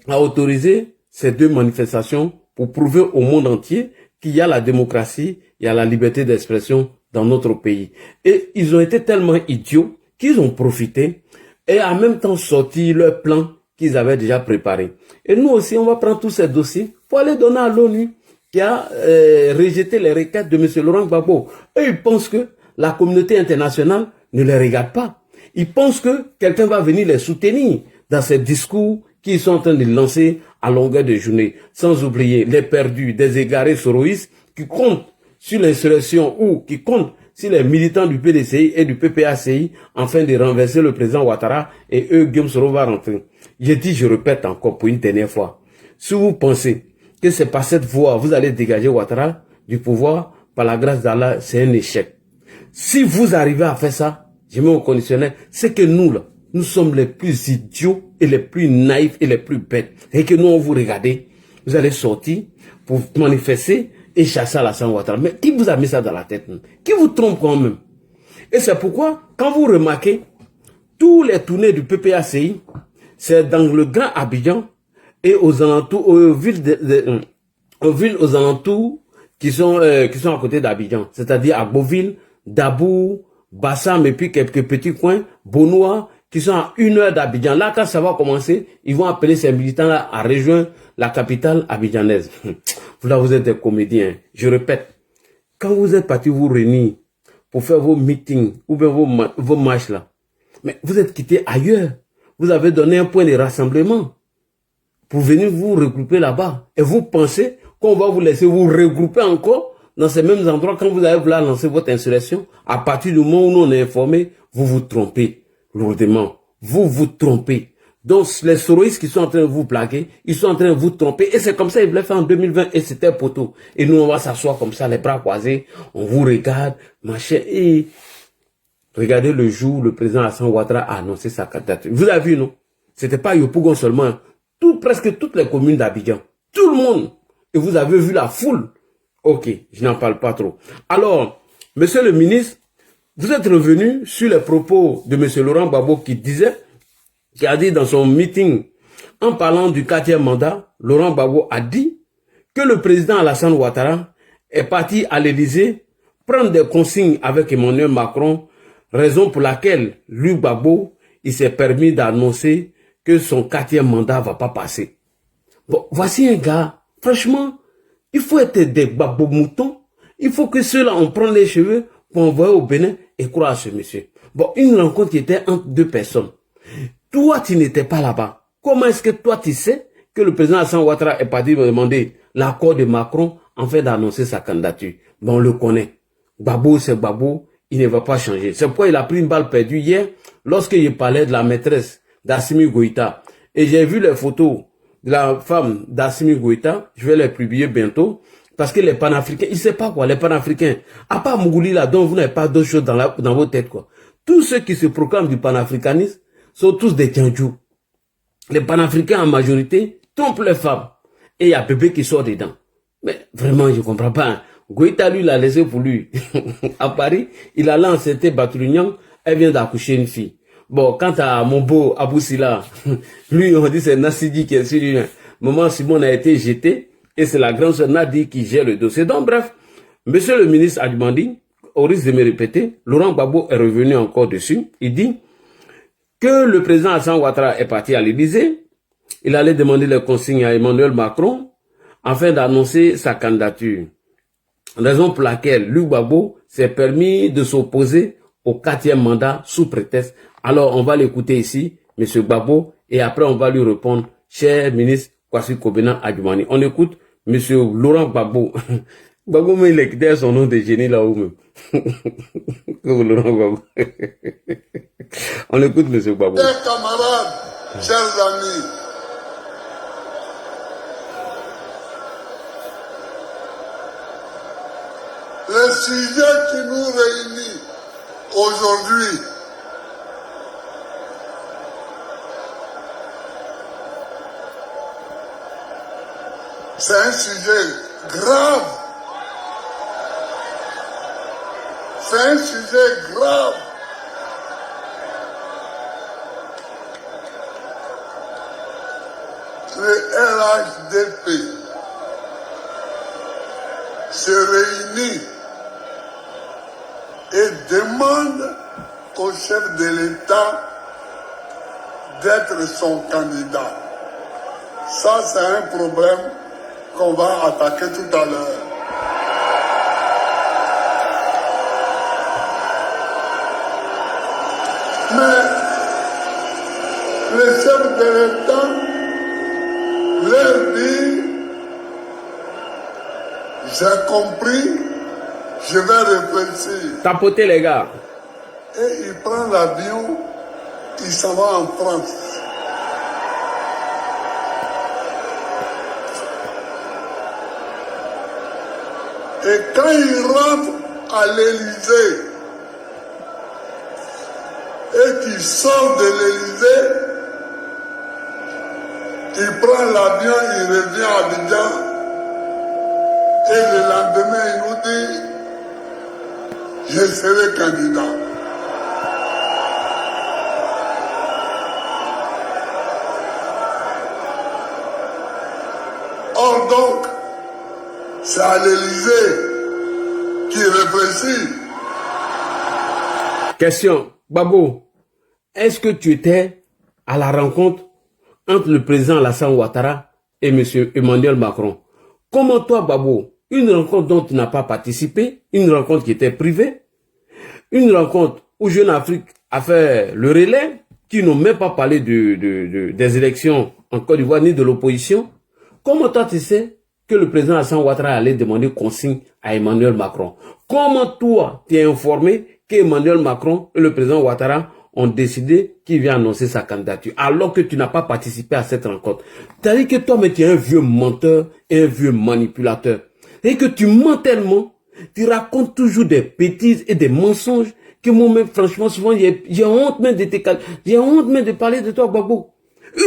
a autorisé ces 2 manifestations pour prouver au monde entier qu'il y a la démocratie, il y a la liberté d'expression dans notre pays. Et ils ont été tellement idiots qu'ils ont profité et en même temps sorti leur plan qu'ils avaient déjà préparé. Et nous aussi, on va prendre tous ces dossiers pour aller donner à l'ONU qui a rejeté les requêtes de M. Laurent Gbagbo. Et ils pensent que la communauté internationale ne les regarde pas. Ils pensent que quelqu'un va venir les soutenir dans ces discours qu'ils sont en train de lancer à longueur de journée. Sans oublier les perdus, des égarés soroïstes qui comptent sur l'insurrection ou qui comptent sur les militants du PDCI et du PPACI afin de renverser le président Ouattara et eux, Guillaume Soro va rentrer. Je répète encore pour une dernière fois. Si vous pensez que c'est par cette voie vous allez dégager Ouattara du pouvoir, par la grâce d'Allah, c'est un échec. Si vous arrivez à faire ça, je mets au conditionnel, c'est que nous, là, nous sommes les plus idiots et les plus naïfs et les plus bêtes. Et que nous, on vous regarde, vous allez sortir pour manifester et chasser Alassane Ouattara. Mais qui vous a mis ça dans la tête? Qui vous trompe quand même? Et c'est pourquoi, quand vous remarquez, tous les tournées du PPACI, c'est dans le Grand Abidjan et aux alentours, aux villes aux alentours qui sont à côté d'Abidjan. C'est-à-dire à Beauville, Dabou, Bassam et puis quelques petits coins, Bonois, qui sont à 1 heure d'Abidjan. Là, quand ça va commencer, ils vont appeler ces militants-là à rejoindre la capitale abidjanaise. Là, vous êtes des comédiens. Je répète, quand vous êtes partis vous réunir pour faire vos meetings ou bien vos marches là, mais vous êtes quittés ailleurs. Vous avez donné un point de rassemblement pour venir vous regrouper là-bas. Et vous pensez qu'on va vous laisser vous regrouper encore dans ces mêmes endroits quand vous allez vouloir lancer votre insurrection. À partir du moment où nous on est informés, vous vous trompez lourdement. Vous vous trompez. Donc les soroïstes qui sont en train de vous plaquer, ils sont en train de vous tromper. Et c'est comme ça ils voulaient faire en 2020 et c'était poteau. Et nous on va s'asseoir comme ça, les bras croisés, on vous regarde, machin. Et regardez le jour où le président Alassane Ouattara a annoncé sa candidature. Vous avez vu, non? C'était pas Yopougon seulement. Presque toutes les communes d'Abidjan. Tout le monde. Et vous avez vu la foule. Ok, je n'en parle pas trop. Alors, monsieur le ministre, vous êtes revenu sur les propos de monsieur Laurent Gbagbo qui a dit dans son meeting, en parlant du 4e mandat, Laurent Gbagbo a dit que le président Alassane Ouattara est parti à l'Élysée prendre des consignes avec Emmanuel Macron, raison pour laquelle lui, Gbagbo, il s'est permis d'annoncer que son 4e mandat va pas passer. Bon, voici un gars, franchement, il faut être des Gbagbo moutons. Il faut que ceux-là, on prend les cheveux pour envoyer au Bénin et croire à ce monsieur. Bon, une rencontre qui était entre 2 personnes. Toi, tu n'étais pas là-bas. Comment est-ce que toi, tu sais que le président Alassane Ouattara est parti me demander l'accord de Macron en fait d'annoncer sa candidature? Bon, on le connaît. Gbagbo, c'est Gbagbo, il ne va pas changer. C'est pourquoi il a pris une balle perdue hier lorsqu'il parlait de la maîtresse d'Assimi Goïta. Et j'ai vu les photos de la femme d'Assimi Goïta, je vais les publier bientôt, parce que les panafricains, ils ne savent pas quoi, les panafricains, à part Mougouli là, dont vous n'avez pas d'autres choses dans vos têtes, quoi. Tous ceux qui se proclament du panafricanisme sont tous des tianjous. Les panafricains en majorité trompent les femmes. Et il y a bébé qui sort dedans. Mais vraiment, je ne comprends pas. Hein. Goïta, lui, l'a laissé pour lui. À Paris, il a lancé Batoulignan, elle vient d'accoucher une fille. Bon, quant à mon beau Abou Sila, lui, on dit c'est Nassidi qui est sur lui. Maman Simone a été jetée et c'est la grande sœur Nadi qui gère le dossier. Donc, bref, monsieur le ministre a demandé, au risque de me répéter, Laurent Gbagbo est revenu encore dessus. Il dit que le président Alassane Ouattara est parti à l'Élysée. Il allait demander les consignes à Emmanuel Macron afin d'annoncer sa candidature. Raison pour laquelle Luc Gbagbo s'est permis de s'opposer au 4e mandat sous prétexte. Alors, on va l'écouter ici, M. Gbagbo, et après, on va lui répondre, cher ministre Kwasi Kobena Adjumani. On écoute M. Laurent Gbagbo. Gbagbo, mais il est derrière son nom de génie là-haut même. Laurent Gbagbo. On écoute M. Gbagbo. Chers camarades, chers amis, Le sujet qui nous réunit aujourd'hui, c'est un sujet grave. C'est un sujet grave. Le RHDP se réunit et demande au chef de l'État d'être son candidat. Ça, c'est un problème qu'on va attaquer tout à l'heure. Mais le chef de l'État leur dit, j'ai compris, je vais réfléchir. Tapotez les gars. Et il prend l'avion, il s'en va en France. Et quand il rentre à l'Élysée, et qu'il sort de l'Élysée, il prend l'avion, il revient à Abidjan, et le lendemain, il nous dit, je serai candidat. Or donc, c'est à l'Élysée qui réfléchit. Question. Babo, est-ce que tu étais à la rencontre entre le président Alassane Ouattara et M. Emmanuel Macron? Comment toi, Babo, une rencontre dont tu n'as pas participé, une rencontre qui était privée, une rencontre où Jeune Afrique a fait le relais, qui n'ont même pas parlé des élections en Côte d'Ivoire ni de l'opposition, comment toi tu sais que le président Alassane Ouattara allait demander consigne à Emmanuel Macron? Comment toi tu es informé qu'Emmanuel Macron et le président Ouattara ont décidé qu'il vient annoncer sa candidature, alors que tu n'as pas participé à cette rencontre? C'est-à-dire que toi, mais tu es un vieux menteur et un vieux manipulateur. C'est-à-dire que tu mens tellement, tu racontes toujours des bêtises et des mensonges que moi-même, franchement, souvent, j'ai honte même de parler de toi, Babo.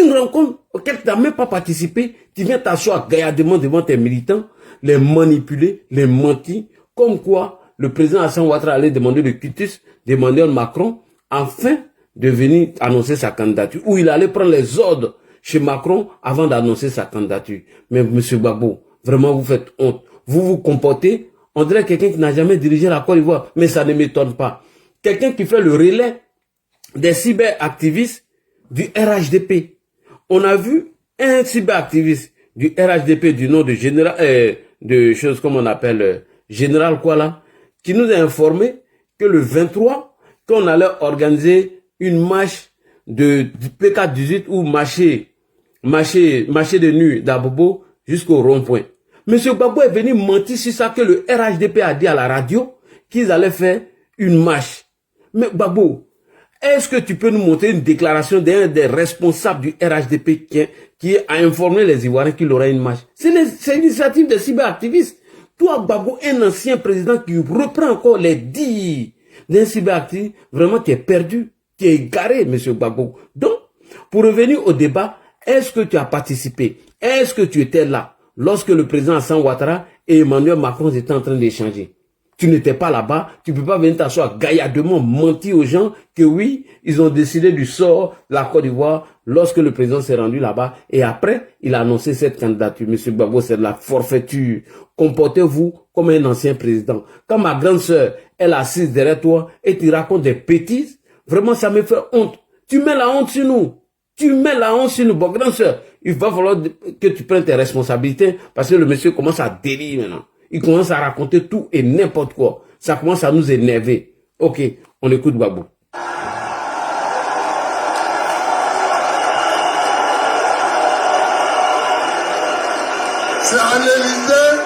Une rencontre auquel tu n'as même pas participé, tu viens t'asseoir gaillardement devant tes militants, les manipuler, les mentir, comme quoi le président Alassane Ouattara allait demander le quitus d'Emmanuel Macron afin de venir annoncer sa candidature, ou il allait prendre les ordres chez Macron avant d'annoncer sa candidature. Mais monsieur Babo, vraiment vous faites honte. Vous vous comportez, on dirait quelqu'un qui n'a jamais dirigé la Côte d'Ivoire, mais ça ne m'étonne pas. Quelqu'un qui fait le relais des cyberactivistes du RHDP. On a vu un cyberactiviste du RHDP du nom de général, de choses comme on appelle général quoi là, qui nous a informé que le 23, qu'on allait organiser une marche de P418 ou marcher de nuit d'Abobo jusqu'au rond-point. Monsieur Gbagbo est venu mentir sur ça, que le RHDP a dit à la radio qu'ils allaient faire une marche. Mais Gbagbo, est-ce que tu peux nous montrer une déclaration d'un des responsables du RHDP qui a informé les Ivoiriens qu'il aurait une marche? C'est l'initiative des cyberactivistes. Toi, Gbagbo, un ancien président qui reprend encore les dires d'un cyberactiviste, vraiment tu es perdu, tu es égaré, monsieur Gbagbo. Donc, pour revenir au débat, est-ce que tu as participé? Est-ce que tu étais là lorsque le président Alassane Ouattara et Emmanuel Macron étaient en train d'échanger? Tu n'étais pas là-bas, tu ne peux pas venir t'asseoir gaillardement mentir aux gens que oui, ils ont décidé du sort de la Côte d'Ivoire lorsque le président s'est rendu là-bas et après, il a annoncé cette candidature. Monsieur Gbagbo, c'est de la forfaiture. Comportez-vous comme un ancien président. Quand ma grande sœur, elle assise derrière toi et tu racontes des bêtises, vraiment ça me fait honte. Tu mets la honte sur nous. Tu mets la honte sur nous. Bon, grande sœur, il va falloir que tu prennes tes responsabilités parce que le monsieur commence à délire maintenant. Il commence à raconter tout et n'importe quoi. Ça commence à nous énerver. Ok, on écoute Gbagbo. C'est à l'Élysée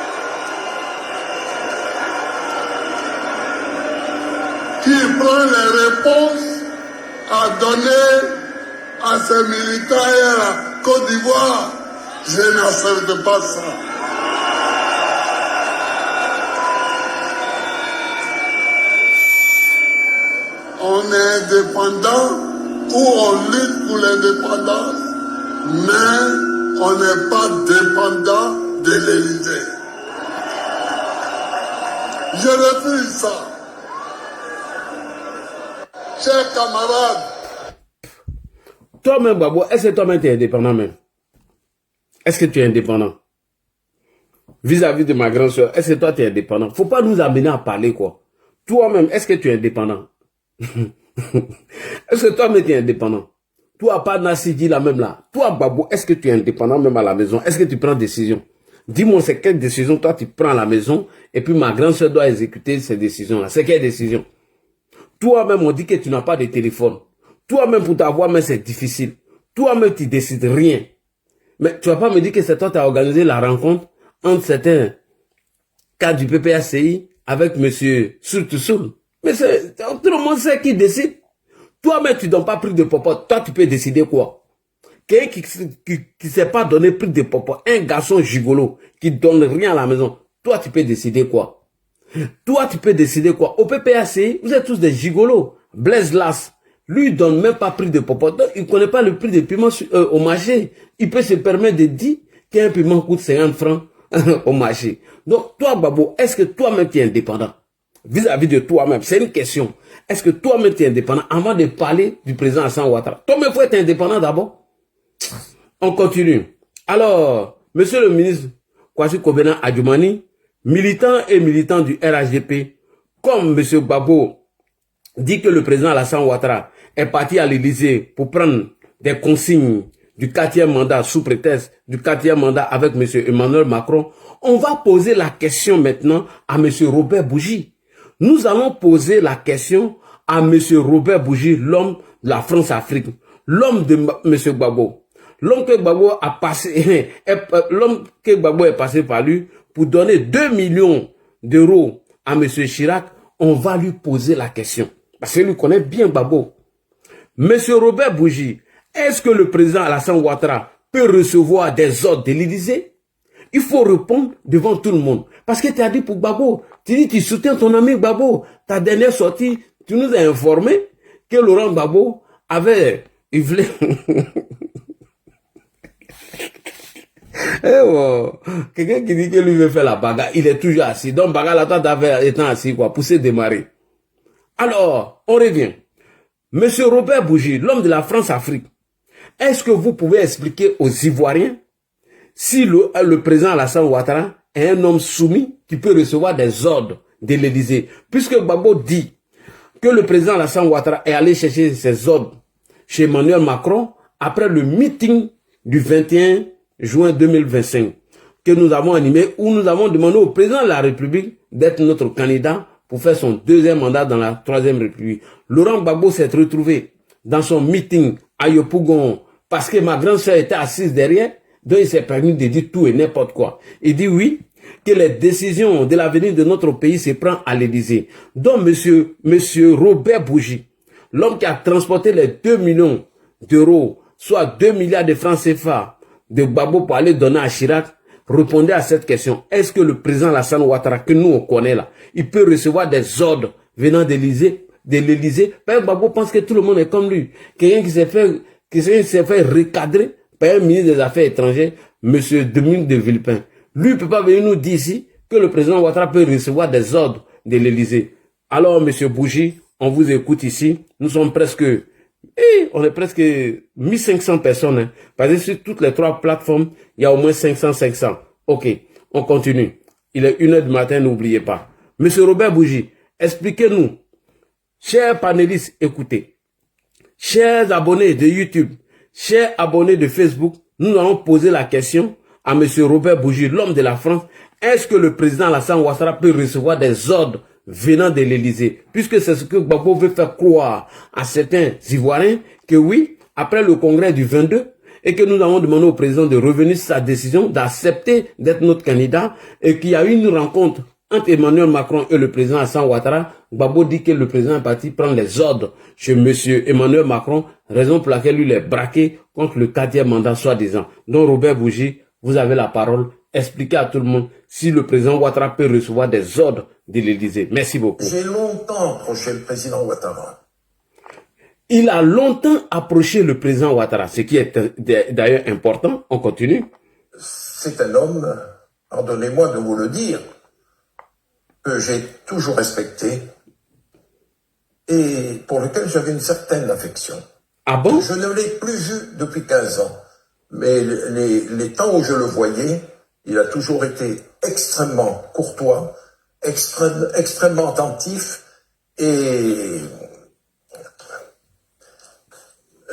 qui prend les réponses à donner à ses militants et à la Côte d'Ivoire. Je n'accepte pas ça. on est indépendant ou on lutte pour l'indépendance, mais on n'est pas dépendant de l'Élysée. Je refuse ça. Chers camarades. Toi-même, Babo, est-ce que toi-même tu es indépendant même? Est-ce que tu es indépendant? Vis-à-vis de ma grande soeur, est-ce que toi tu es indépendant? Faut pas nous amener à parler quoi. Toi-même, est-ce que tu es indépendant? Est-ce que toi-même tu es indépendant? Toi, pas Nassidi là même là. Toi, Babo, est-ce que tu es indépendant même à la maison? Est-ce que tu prends des décisions? Dis-moi, c'est quelle décision toi tu prends à la maison et puis ma grande soeur doit exécuter ces décisions-là. C'est quelle décision? Toi-même, on dit que tu n'as pas de téléphone. Toi-même, pour t'avoir, mais c'est difficile. Toi-même, tu décides rien. Mais tu vas pas me dire que c'est toi qui as organisé la rencontre entre certains cadres du PPACI avec monsieur Soul. Mais tout le monde sait qui décide. Toi-même, tu n'as pas pris de popote. Toi, tu peux décider quoi? Quelqu'un qui sait pas donner prix de popote. Un garçon gigolo qui donne rien à la maison. Toi, tu peux décider quoi? Toi, tu peux décider quoi? Au PPACI, vous êtes tous des gigolos. Blaise Las, lui, il donne même pas prix de popote. Donc, il connaît pas le prix de piment au marché. Il peut se permettre de dire qu'un piment coûte 50 francs au marché. Donc, toi, Babo, est-ce que toi-même tu es indépendant? Vis-à-vis de toi-même, c'est une question. Est-ce que toi-même tu es indépendant avant de parler du président Alassane Ouattara? Toi-même, il faut être indépendant d'abord. On continue. Alors, monsieur le ministre Kwasi Kobena Adjoumani, militant et militant du RHDP, comme monsieur Babo dit que le président Alassane Ouattara est parti à l'Élysée pour prendre des consignes du 4e mandat sous prétexte du 4e mandat avec monsieur Emmanuel Macron, on va poser la question maintenant à monsieur Robert Bougie. Nous allons poser la question à monsieur Robert Bougie, l'homme de la France-Afrique, l'homme de monsieur Gbagbo. L'homme que Gbagbo a passé, l'homme que Gbagbo est passé par lui pour donner 2 millions d'euros à monsieur Chirac, on va lui poser la question. Parce qu'il lui connaît bien Gbagbo. Monsieur Robert Bougie, est-ce que le président Alassane Ouattara peut recevoir des ordres de l'Élysée? Il faut répondre devant tout le monde. Parce que tu as dit pour Gbagbo, tu dis tu soutiens ton ami Gbagbo. Ta dernière sortie, tu nous as informé que Laurent Gbagbo avait... Il voulait... Quelqu'un qui dit que lui veut faire la bagarre, il est toujours assis. Donc bagarre là, toi t'avais étant assis quoi, pour se démarrer. Alors, on revient. Monsieur Robert Bougie, l'homme de la France-Afrique, est-ce que vous pouvez expliquer aux Ivoiriens si le président Alassane Ouattara est un homme soumis qui peut recevoir des ordres de l'Élysée? Puisque Gbagbo dit que le président Alassane Ouattara est allé chercher ses ordres chez Emmanuel Macron après le meeting du 21 juin 2025 que nous avons animé, où nous avons demandé au président de la République d'être notre candidat pour faire son 2e mandat dans la 3e République. Laurent Gbagbo s'est retrouvé dans son meeting à Yopougon parce que ma grande soeur était assise derrière, donc il s'est permis de dire tout et n'importe quoi. Il dit oui, que les décisions de l'avenir de notre pays se prennent à l'Élysée. Donc monsieur Robert Bougie, l'homme qui a transporté les 2 millions d'euros, soit 2 milliards de francs CFA de Gbagbo pour aller donner à Chirac, répondez à cette question. Est-ce que le président Alassane Ouattara, que nous on connaît là, il peut recevoir des ordres venant de l'Élysée? Parce que Gbagbo pense que tout le monde est comme lui. Quelqu'un qui s'est fait recadrer par un ministre des Affaires étrangères, monsieur Dominique de Villepin. Lui ne peut pas venir nous dire ici que le président Ouattara peut recevoir des ordres de l'Élysée. Alors, monsieur Bougie, on vous écoute ici. Nous sommes presque... on est presque 1500 personnes. Hein. Parce que sur toutes les 3 plateformes, il y a au moins 500. Ok, on continue. Il est 1h du matin, n'oubliez pas. Monsieur Robert Bougie, expliquez-nous. Chers panélistes, écoutez. Chers abonnés de YouTube, chers abonnés de Facebook, nous allons poser la question à monsieur Robert Bougie, l'homme de la France. Est-ce que le président Alassane Ouattara peut recevoir des ordres venant de l'Élysée? Puisque c'est ce que Gbagbo veut faire croire à certains Ivoiriens, que oui, après le congrès du 22, et que nous avons demandé au président de revenir sur sa décision, d'accepter d'être notre candidat, et qu'il y a eu une rencontre entre Emmanuel Macron et le président Alassane Ouattara. Gbagbo dit que le président est parti prendre les ordres chez monsieur Emmanuel Macron, raison pour laquelle lui est braqué contre le 4e mandat soi-disant. Donc Robert Bougie, vous avez la parole. Expliquez à tout le monde si le président Ouattara peut recevoir des ordres de l'Élysée. Merci beaucoup. J'ai longtemps approché le président Ouattara. Il a longtemps approché le président Ouattara, ce qui est d'ailleurs important. On continue. C'est un homme, pardonnez-moi de vous le dire, que j'ai toujours respecté et pour lequel j'avais une certaine affection. Ah bon? Je ne l'ai plus vu depuis 15 ans, mais les temps où je le voyais, il a toujours été extrêmement courtois, extrêmement attentif, et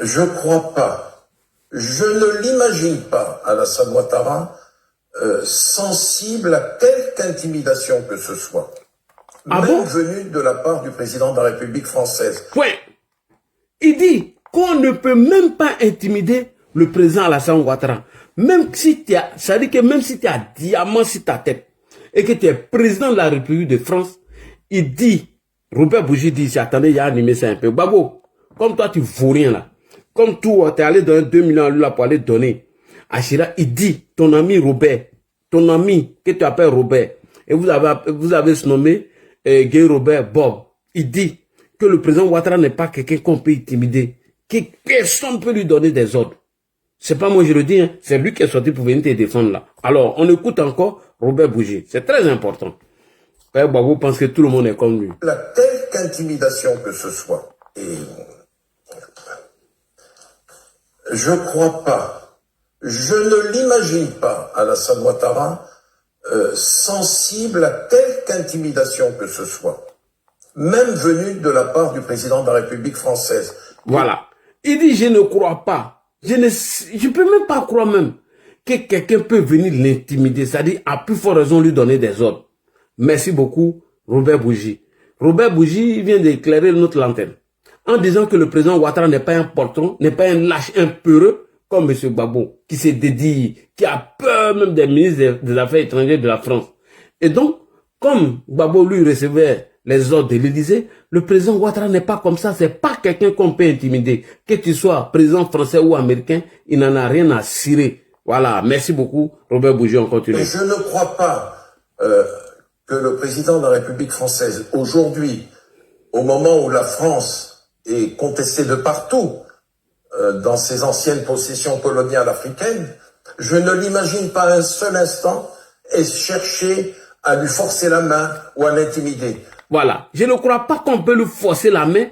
je crois pas, je ne l'imagine pas, Alassane Ouattara, sensible à quelque intimidation que ce soit, même venue de la part du président de la République française. Point. Il dit qu'on ne peut même pas intimider le président Alassane Ouattara. Même si tu as, ça dit que même si tu as un diamant sur ta tête et que tu es président de la République de France, il dit, Robert Bougie dit, attendez, il y a animé ça un peu. Babo, comme toi tu vaux rien là, comme toi tu es allé donner 2 millions à lui là pour aller donner à Chirac, il dit, ton ami Robert, ton ami que tu appelles Robert, et vous avez ce nommé Gay Robert Bob, il dit que le président Ouattara n'est pas quelqu'un qu'on peut intimider, que personne ne peut lui donner des ordres. C'est pas moi je le dis, hein, c'est lui qui est sorti pour venir te défendre là. Alors, on écoute encore Robert Bougie. C'est très important. Père Babou pense que tout le monde est comme lui. La quelque intimidation que ce soit. Et je crois pas, je ne l'imagine pas, Alassane Ouattara, sensible à quelque intimidation que ce soit, même venue de la part du président de la République française. Voilà. Il dit, je ne crois pas. Je peux même pas croire même que quelqu'un peut venir l'intimider, c'est-à-dire à plus forte raison lui donner des ordres. Merci beaucoup, Robert Bougie. Robert Bougie vient d'éclairer notre lanterne en disant que le président Ouattara n'est pas un poltron, n'est pas un lâche, un peureux comme M. Gbagbo, qui se dédie, qui a peur même des ministres des Affaires étrangères de la France. Et donc, comme Gbagbo lui recevait les ordres de l'Élysée, le président Ouattara n'est pas comme ça, c'est pas quelqu'un qu'on peut intimider. Que tu sois président français ou américain, il n'en a rien à cirer. Voilà, merci beaucoup, Robert Bougie, on continue. Et je ne crois pas que le président de la République française, aujourd'hui, au moment où la France est contestée de partout, dans ses anciennes possessions coloniales africaines, je ne l'imagine pas un seul instant et chercher à lui forcer la main ou à l'intimider. Voilà, je ne crois pas qu'on peut lui forcer la main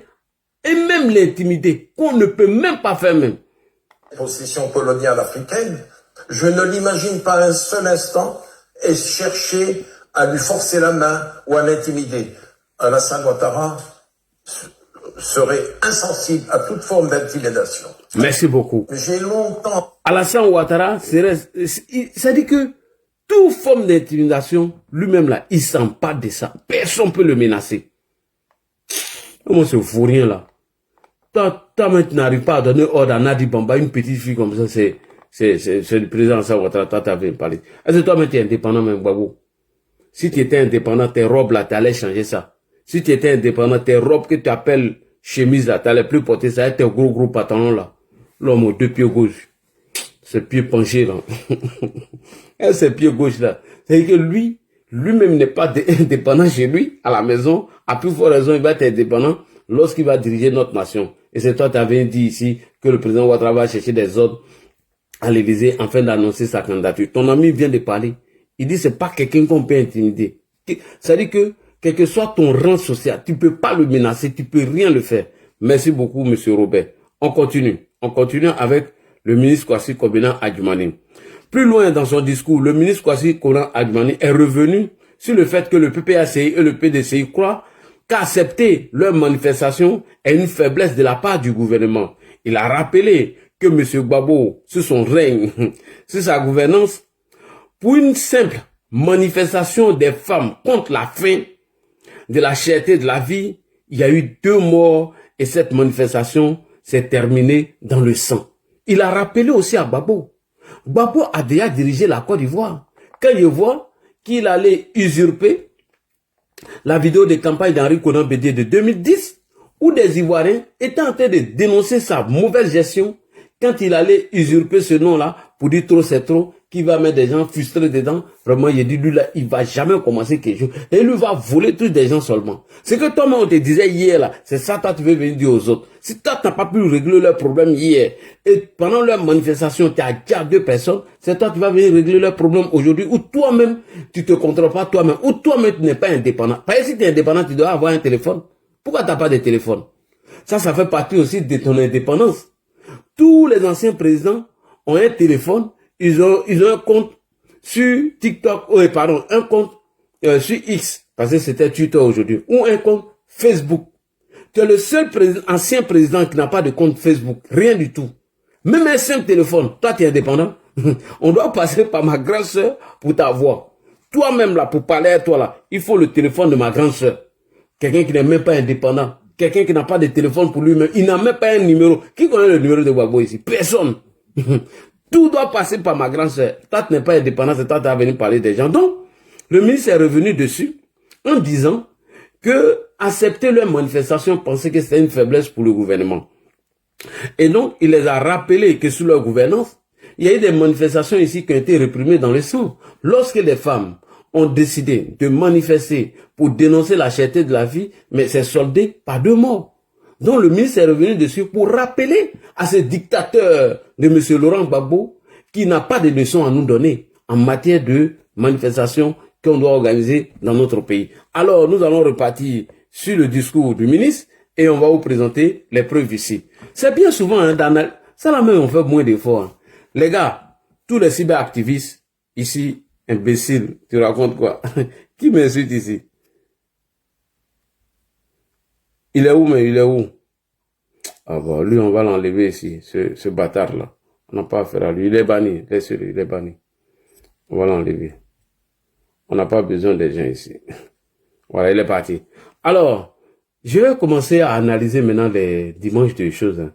et même l'intimider, qu'on ne peut même pas faire même. Possession coloniale africaine, je ne l'imagine pas un seul instant et chercher à lui forcer la main ou à l'intimider. Alassane Ouattara serait insensible à toute forme d'intimidation. Merci beaucoup. J'ai longtemps... Alassane Ouattara, ça dit que toute forme d'intimidation, lui-même là, il sent pas de ça. Personne ne peut le menacer. Comment c'est fou rien là? Toi, tu n'arrives pas à donner ordre à Nadi Bamba, une petite fille comme ça, c'est le président Alassane Ouattara, toi, tu avais parlé. Est-ce que toi, tu es indépendant même, Babou? Si tu étais indépendant, tes robes là, tu allais changer ça. Si tu étais indépendant, tes robes que tu appelles chemise là, tu allais plus porter ça, tes gros pantalons là. L'homme aux 2 pieds gauche. Ce pied penché là. Et ce pied gauche là. C'est que lui-même n'est pas indépendant chez lui, à la maison. À plus forte raison, il va être indépendant lorsqu'il va diriger notre nation. Et c'est toi qui avais dit ici que le président Ouattara va chercher des ordres à l'Élysée afin d'annoncer sa candidature. Ton ami vient de parler. Il dit c'est pas quelqu'un qu'on peut intimider. Ça dit que quel que soit ton rang social, tu peux pas le menacer, tu peux rien le faire. Merci beaucoup, monsieur Robert. On continue. On continue avec le ministre Kwasi Kobina Adjumani. Plus loin dans son discours, le ministre Kwasi Kobina Adjumani est revenu sur le fait que le PPACI et le PDCI croient qu'accepter leur manifestation est une faiblesse de la part du gouvernement. Il a rappelé que M. Gbagbo, sur son règne, sur sa gouvernance, pour une simple manifestation des femmes contre la faim, de la cherté de la vie, il y a eu 2 morts et cette manifestation s'est terminée dans le sang. Il a rappelé aussi à Gbagbo. Gbagbo a déjà dirigé la Côte d'Ivoire. Quand il voit qu'il allait usurper la vidéo de campagne d'Henri Konan Bédié de 2010, où des Ivoiriens étaient en train de dénoncer sa mauvaise gestion quand il allait usurper ce nom-là pour dire trop c'est trop, qui va mettre des gens frustrés dedans. Vraiment, il dit, lui là, il va jamais commencer quelque chose. Et lui va voler tous des gens seulement. C'est que toi-même, on te disait hier là, c'est ça, toi, tu veux venir dire aux autres. Si toi, tu n'as pas pu régler leurs problèmes hier, et pendant leur manifestation, tu as déjà 2 personnes, c'est toi qui vas venir régler leurs problèmes aujourd'hui, ou toi-même, tu te contrôles pas toi-même, ou toi-même, tu n'es pas indépendant. Parce que si tu es indépendant, tu dois avoir un téléphone. Pourquoi tu n'as pas de téléphone? Ça fait partie aussi de ton indépendance. Tous les anciens présidents ont un téléphone, ils ont un compte sur TikTok, un compte sur X, parce que c'était Twitter aujourd'hui, ou un compte Facebook. Tu es le seul ancien président qui n'a pas de compte Facebook, rien du tout. Même un simple téléphone, toi tu es indépendant. On doit passer par ma grande sœur pour t'avoir. Toi-même là, pour parler à toi là, il faut le téléphone de ma grande sœur. Quelqu'un qui n'est même pas indépendant. Quelqu'un qui n'a pas de téléphone pour lui-même. Il n'a même pas un numéro. Qui connaît le numéro de Gbagbo ici? Personne. Tout doit passer par ma grande sœur. Toi, tu n'es pas indépendant, c'est toi qui vas venir parler des gens. Donc, le ministre est revenu dessus en disant que accepter leur manifestation, penser que c'était une faiblesse pour le gouvernement. Et donc, il les a rappelés que sous leur gouvernance, il y a eu des manifestations ici qui ont été réprimées dans le sang. Lorsque les femmes ont décidé de manifester pour dénoncer la cherté de la vie, mais c'est soldé par 2 morts. Donc le ministre est revenu dessus pour rappeler à ce dictateur de M. Laurent Gbagbo qui n'a pas de leçons à nous donner en matière de manifestation qu'on doit organiser dans notre pays. Alors nous allons repartir sur le discours du ministre et on va vous présenter les preuves ici. C'est bien souvent, hein, ça là même on fait moins d'efforts. Hein. Les gars, tous les cyberactivistes ici, imbécile, tu racontes quoi? Qui m'insulte ici? Il est où, mais il est où? Ah bon, lui, on va l'enlever ici, ce bâtard-là. On n'a pas affaire à lui. Il est banni, laissez-le, il est banni. On va l'enlever. On n'a pas besoin des gens ici. Voilà, il est parti. Alors, je vais commencer à analyser maintenant les dimanches de choses. Hein.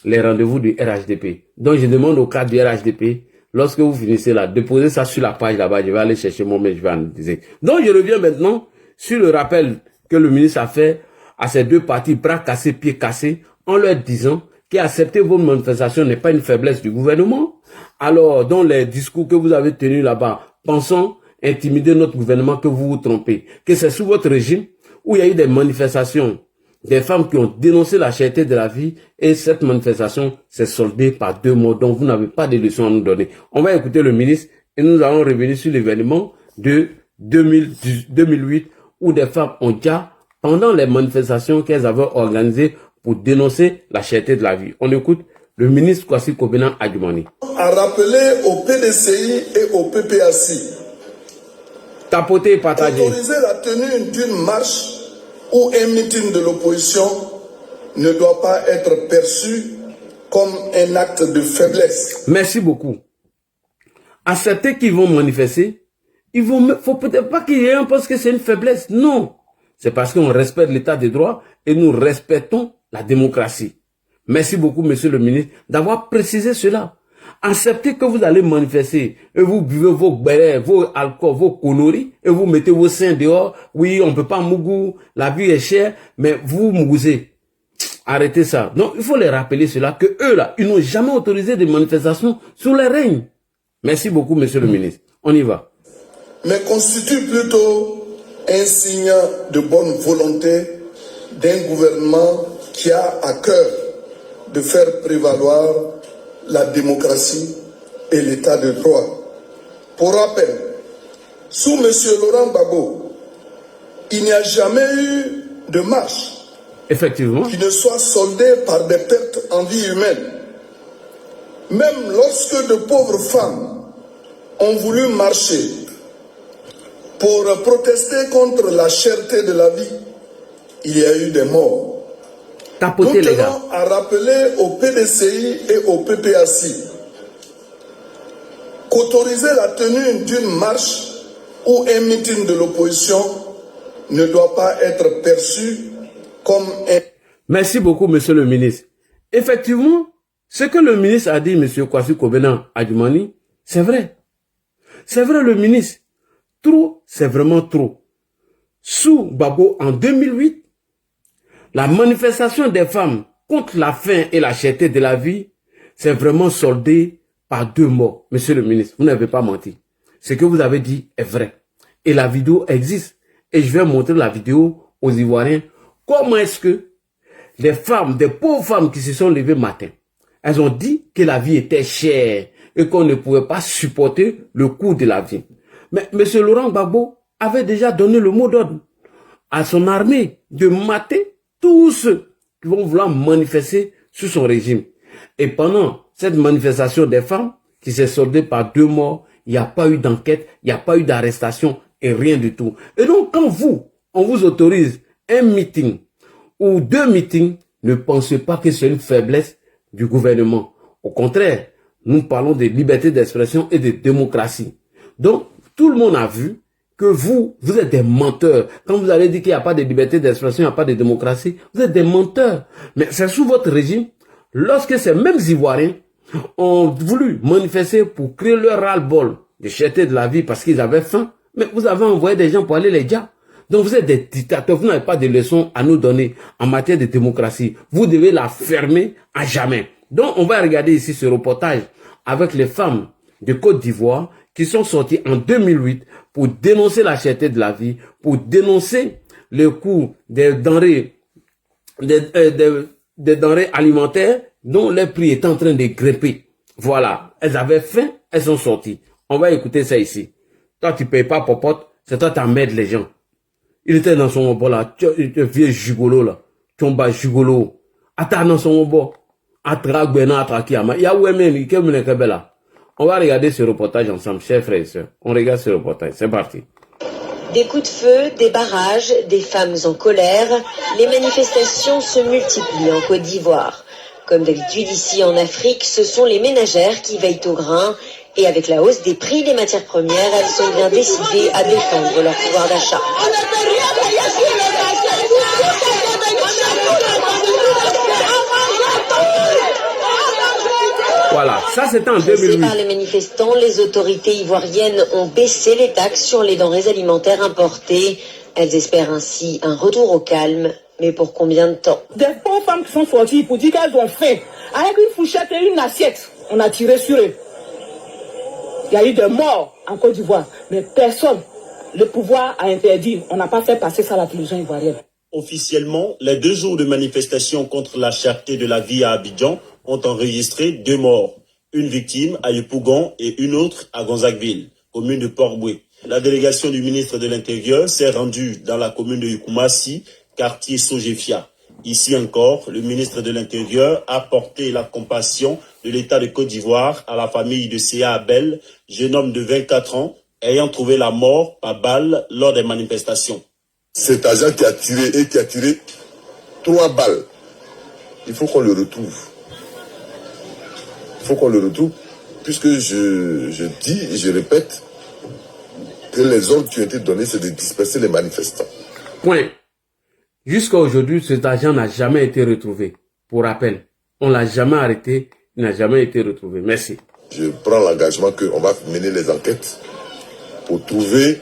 Les rendez-vous du RHDP. Donc, je demande au cadre du RHDP, lorsque vous finissez là, déposez ça sur la page là-bas. Je vais aller chercher mon mail, je vais analyser. Donc, je reviens maintenant sur le rappel que le ministre a fait à ces 2 partis, bras cassés, pieds cassés, en leur disant qu'accepter vos manifestations n'est pas une faiblesse du gouvernement. Alors, dans les discours que vous avez tenus là-bas, pensons intimider notre gouvernement, que vous vous trompez. Que c'est sous votre régime où il y a eu des manifestations, des femmes qui ont dénoncé la cherté de la vie, et cette manifestation s'est soldée par 2 morts, donc vous n'avez pas de leçons à nous donner. On va écouter le ministre et nous allons revenir sur l'événement de 2008 où des femmes ont déjà, pendant les manifestations qu'elles avaient organisées pour dénoncer la cherté de la vie. On écoute le ministre Kwasi Kobena Adjumani. A rappelé au PDCI et au PPAC. Tapoter et partager. Autoriser la tenue d'une marche ou un meeting de l'opposition ne doit pas être perçu comme un acte de faiblesse. Merci beaucoup. Accepter qu'ils vont manifester, faut peut-être pas qu'il y ait un parce que c'est une faiblesse. Non. C'est parce qu'on respecte l'état de droit et nous respectons la démocratie. Merci beaucoup, monsieur le ministre, d'avoir précisé cela. Acceptez que vous allez manifester et vous buvez vos bérets, vos alcools, vos conneries et vous mettez vos seins dehors. Oui, on ne peut pas mougou, la vie est chère, mais vous mougousez. Arrêtez ça. Donc, il faut les rappeler cela, que eux là, ils n'ont jamais autorisé des manifestations sous les règnes. Merci beaucoup, monsieur le ministre. On y va. Mais constitue plutôt un signe de bonne volonté d'un gouvernement qui a à cœur de faire prévaloir la démocratie et l'état de droit. Pour rappel, sous M. Laurent Gbagbo, il n'y a jamais eu de marche Effectivement. qui ne soit soldée par des pertes en vie humaine. Même lorsque de pauvres femmes ont voulu marcher pour protester contre la cherté de la vie, il y a eu des morts. Tapotez les gars. Nous tenons à rappeler au PDCI et au PPAC qu'autoriser la tenue d'une marche ou un meeting de l'opposition ne doit pas être perçu comme un... Merci beaucoup, monsieur le ministre. Effectivement, ce que le ministre a dit, monsieur Kwasi Kobena Adjumani, c'est vrai. C'est vrai, le ministre. Trop, c'est vraiment trop. Sous Gbagbo, en 2008, la manifestation des femmes contre la faim et la cherté de la vie, c'est vraiment soldé par 2 morts. Monsieur le ministre, vous n'avez pas menti. Ce que vous avez dit est vrai. Et la vidéo existe. Et je vais montrer la vidéo aux Ivoiriens. Comment est-ce que des femmes, des pauvres femmes qui se sont levées matin, elles ont dit que la vie était chère et qu'on ne pouvait pas supporter le coût de la vie. Mais M. Laurent Gbagbo avait déjà donné le mot d'ordre à son armée de mater tous ceux qui vont vouloir manifester sous son régime. Et pendant cette manifestation des femmes qui s'est soldée par 2 morts, il n'y a pas eu d'enquête, il n'y a pas eu d'arrestation et rien du tout. Et donc quand on vous autorise un meeting ou 2 meetings, ne pensez pas que c'est une faiblesse du gouvernement. Au contraire, nous parlons de liberté d'expression et de démocratie. Donc, tout le monde a vu que vous êtes des menteurs. Quand vous allez dire qu'il n'y a pas de liberté d'expression, il n'y a pas de démocratie, vous êtes des menteurs. Mais c'est sous votre régime, lorsque ces mêmes Ivoiriens ont voulu manifester pour créer leur ras-le-bol de cherté de la vie parce qu'ils avaient faim, mais vous avez envoyé des gens pour aller les dire. Donc vous êtes des dictateurs, vous n'avez pas de leçons à nous donner en matière de démocratie. Vous devez la fermer à jamais. Donc on va regarder ici ce reportage avec les femmes de Côte d'Ivoire qui sont sorties en 2008 pour dénoncer la cherté de la vie, pour dénoncer le coût des denrées, des denrées alimentaires dont les prix est en train de grimper. Voilà, elles avaient faim, elles sont sorties. On va écouter ça ici. Toi tu payes pas popote, c'est toi qui emmènes les gens. Il était dans son bord là, tu vieux gigolo là, tomba gigolo. Attends dans son bord, attraque bena attraque yama. Ya ouemen, qui me là. On va regarder ce reportage ensemble, chers frères et sœurs. On regarde ce reportage, c'est parti. Des coups de feu, des barrages, des femmes en colère, les manifestations se multiplient en Côte d'Ivoire. Comme d'habitude ici en Afrique, ce sont les ménagères qui veillent au grain. Et avec la hausse des prix des matières premières, elles sont bien décidées à défendre leur pouvoir d'achat. Voilà, ça c'était en 2008. Par les manifestants, les autorités ivoiriennes ont baissé les taxes sur les denrées alimentaires importées. Elles espèrent ainsi un retour au calme. Mais pour combien de temps? Des pauvres femmes qui sont sorties pour dire qu'elles ont faim. Avec une fourchette et une assiette, on a tiré sur eux. Il y a eu des morts en Côte d'Ivoire, mais personne, le pouvoir a interdit. On n'a pas fait passer ça à la télévision ivoirienne. Officiellement, les 2 jours de manifestation contre la cherté de la vie à Abidjan ont enregistré 2 morts. Une victime à Yopougon et une autre à Gonzagueville, commune de Port-Boué. La délégation du ministre de l'Intérieur s'est rendue dans la commune de Yukumasi, quartier Sogefia. Ici encore, le ministre de l'Intérieur a porté la compassion de l'État de Côte d'Ivoire à la famille de Séa Abel, jeune homme de 24 ans, ayant trouvé la mort par balle lors des manifestations. Cet agent qui a tiré 3 balles, il faut qu'on le retrouve. Il faut qu'on le retrouve, puisque je dis et je répète que les ordres qui ont été donnés, c'est de disperser les manifestants. Point. Jusqu'à aujourd'hui, cet agent n'a jamais été retrouvé. Pour rappel, on ne l'a jamais arrêté, il n'a jamais été retrouvé. Merci. Je prends l'engagement qu'on va mener les enquêtes pour trouver